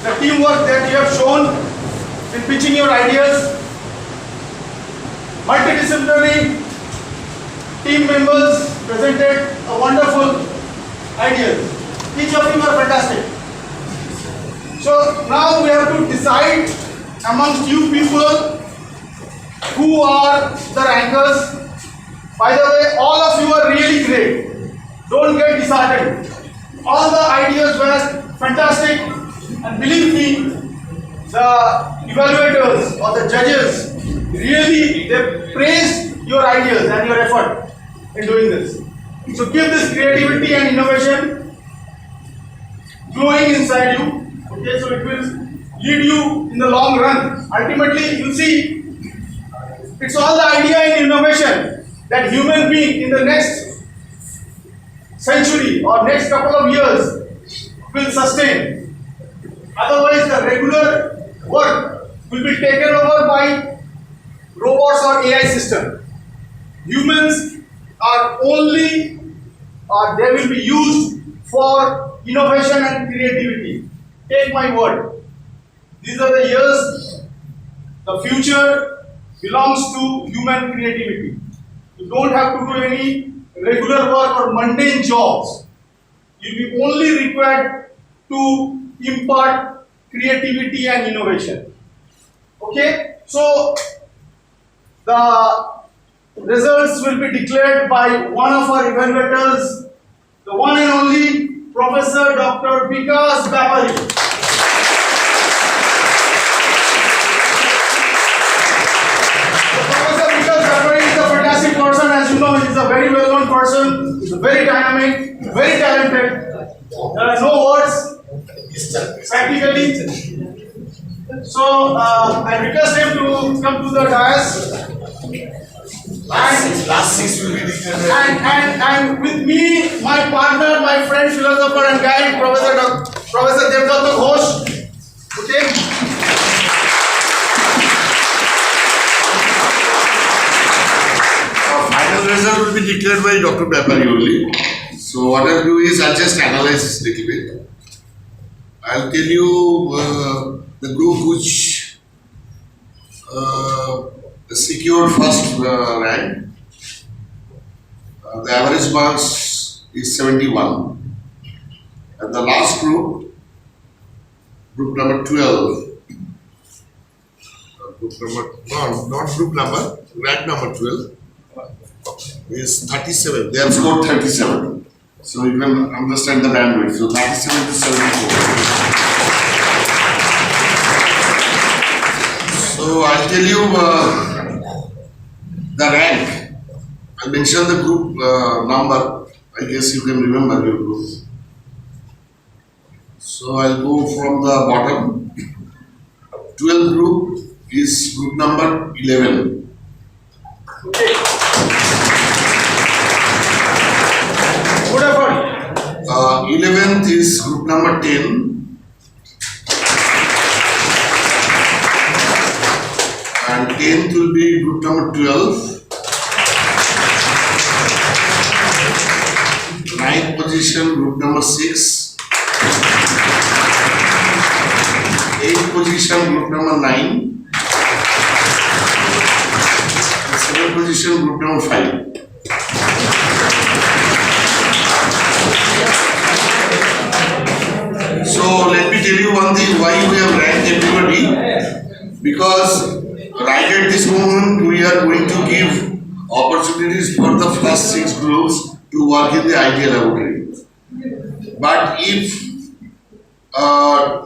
the teamwork that you have shown in pitching your ideas. Multidisciplinary team members presented a wonderful ideas. Each of you are fantastic. So now we have to decide amongst you people who are the rankers. By the way, all of you are really great. Don't get disheartened. All the ideas were fantastic, and believe me, the evaluators or the judges really they praised your ideas and your effort in doing this. So keep this creativity and innovation glowing inside you. Okay, so it will lead you in the long run. Ultimately, you see, it's all the idea and innovation that human being in the next century or next couple of years will sustain. Otherwise, the regular work will be taken over by robots or AI system. Humans are only, or they will be used for innovation and creativity. Take my word. These are the years, the future belongs to human creativity. You don't have to do any regular work or mundane jobs. You will be only required to impart creativity and innovation. Okay, so the results will be declared by one of our evaluators, the one and only Professor Dr. Vikas Bapari. Person, as you know, he's a very well-known person. He's a very dynamic, very talented. There are no words, practically. So I request him to come to the dais. Last six will be declared. And with me, my partner, my friend, philosopher, and guide, Professor Devdatta Ghosh. Okay. Final result will be declared by Dr. Bapari only. So what I'll do is I'll just analyze this little bit. I'll tell you the group which secured first rank. The average marks is 71. And the last group number 12. Rank number 12. Is 37. They have scored 37. So you can understand the bandwidth. So 37 to 74. So I'll tell you the rank. I'll mention the group number. I guess you can remember your group. So I'll go from the bottom. 12 group is group number 11. Okay. 11th is group number 10 and 10th will be group number 12. 9th position group number 6. 8th position group number 9. 7th position group number 5. So let me tell you one thing why we have ranked everybody, because right at this moment we are going to give opportunities for the first 6 groups to work in the idea laboratory. But if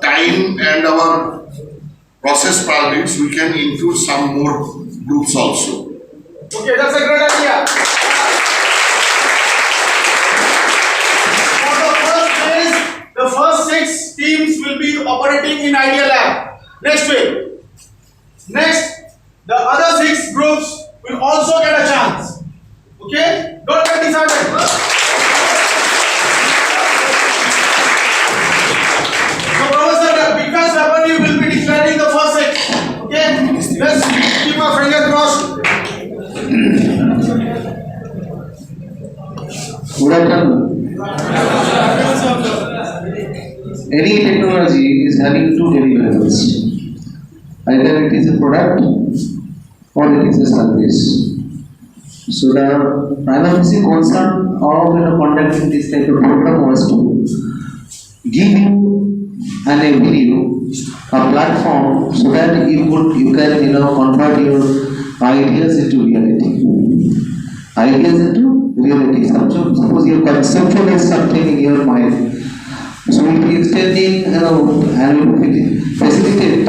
time and our process permits, we can include some more groups also. Okay, that's a great idea. The first 6 teams will be operating in Idea Lab next week. Next, the other 6 groups will also get a chance. Okay? Don't get decided. So, Professor Vikas Bapari will be declaring the first 6. Okay? Let's keep our fingers crossed. Good afternoon. Any technology is having 2 deliverables. Either it is a product or it is a service. So the primary concern of conducting this type of program was to give you an avenue, a platform, so that you can convert your ideas into reality. Ideas into reality. Suppose you conceptualize something in your mind. So we will be extending and we facilitate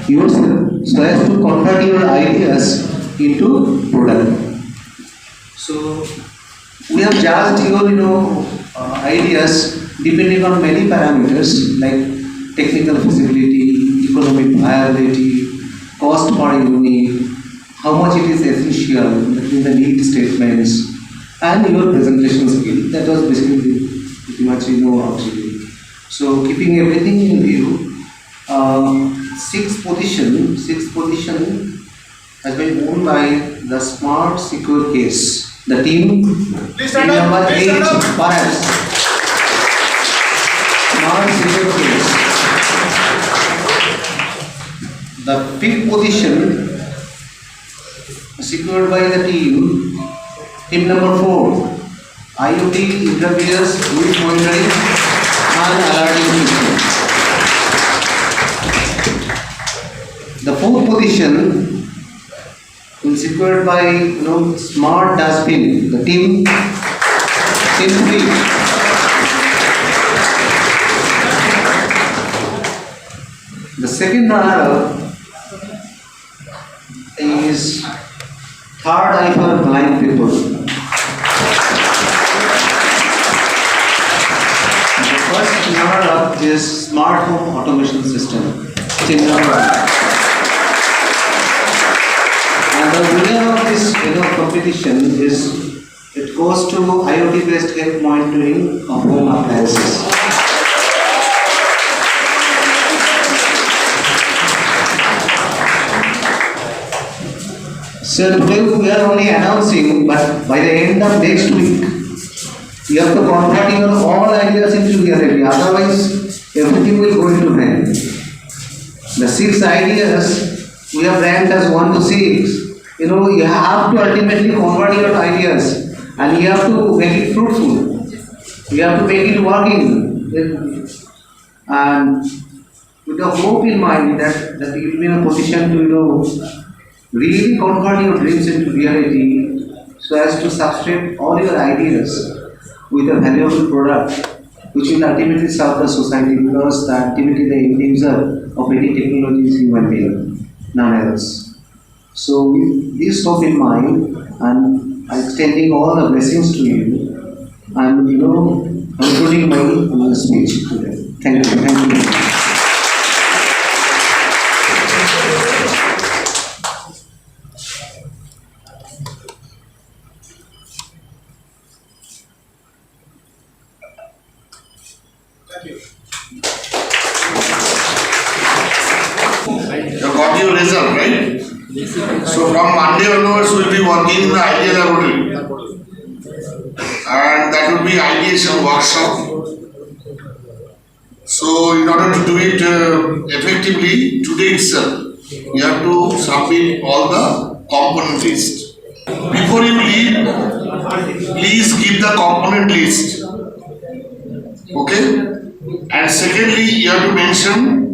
yourself so as to convert your ideas into product. So we have judged your ideas depending on many parameters like technical feasibility, economic viability, cost per unit, how much it is essential in the need statements, and your presentation skill. That was basically much actually. So keeping everything in view, sixth position has been won by the Smart Secure Case. The team, Please stand up. number Please 8, stand up. perhaps. Smart Secure Case. The fifth position secured by the team number 4, IoT interferes with monitoring and alerting system. The fourth position is secured by smart dustbin. The team 3. The second runner is third eye for blind people. The first runner-up is smart home automation system. Team number 1. And the winner of this competition it goes to IoT-based health monitoring of home appliances. So today we are only announcing, but by the end of next week, you have to convert your all ideas into reality. Otherwise, everything will go into vain. The 6 ideas we have ranked as 1 to 6. You have to ultimately convert your ideas, and you have to make it fruitful. You have to make it working, and with the hope in mind that you will be in a position to really convert your dreams into reality, so as to substrate all your ideas with a valuable product which will ultimately serve the society, because ultimately the end user of any technology is human being, none else. So with this hope in mind, and extending all the blessings to you, I'm concluding my speech today. Thank you. You got your result, right? So from Monday onwards, we'll be working in the idea laboratory, and that will be ideation workshop. So in order to do it effectively today itself, you have to submit all the component list. Before you leave, please give the component list. Okay? And secondly, you have to mention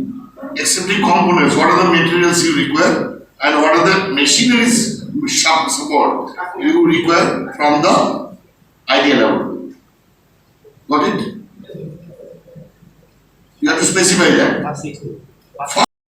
assembly components, what are the materials you require and what are the machineries support you require from the idea level. Got it? You have to specify that.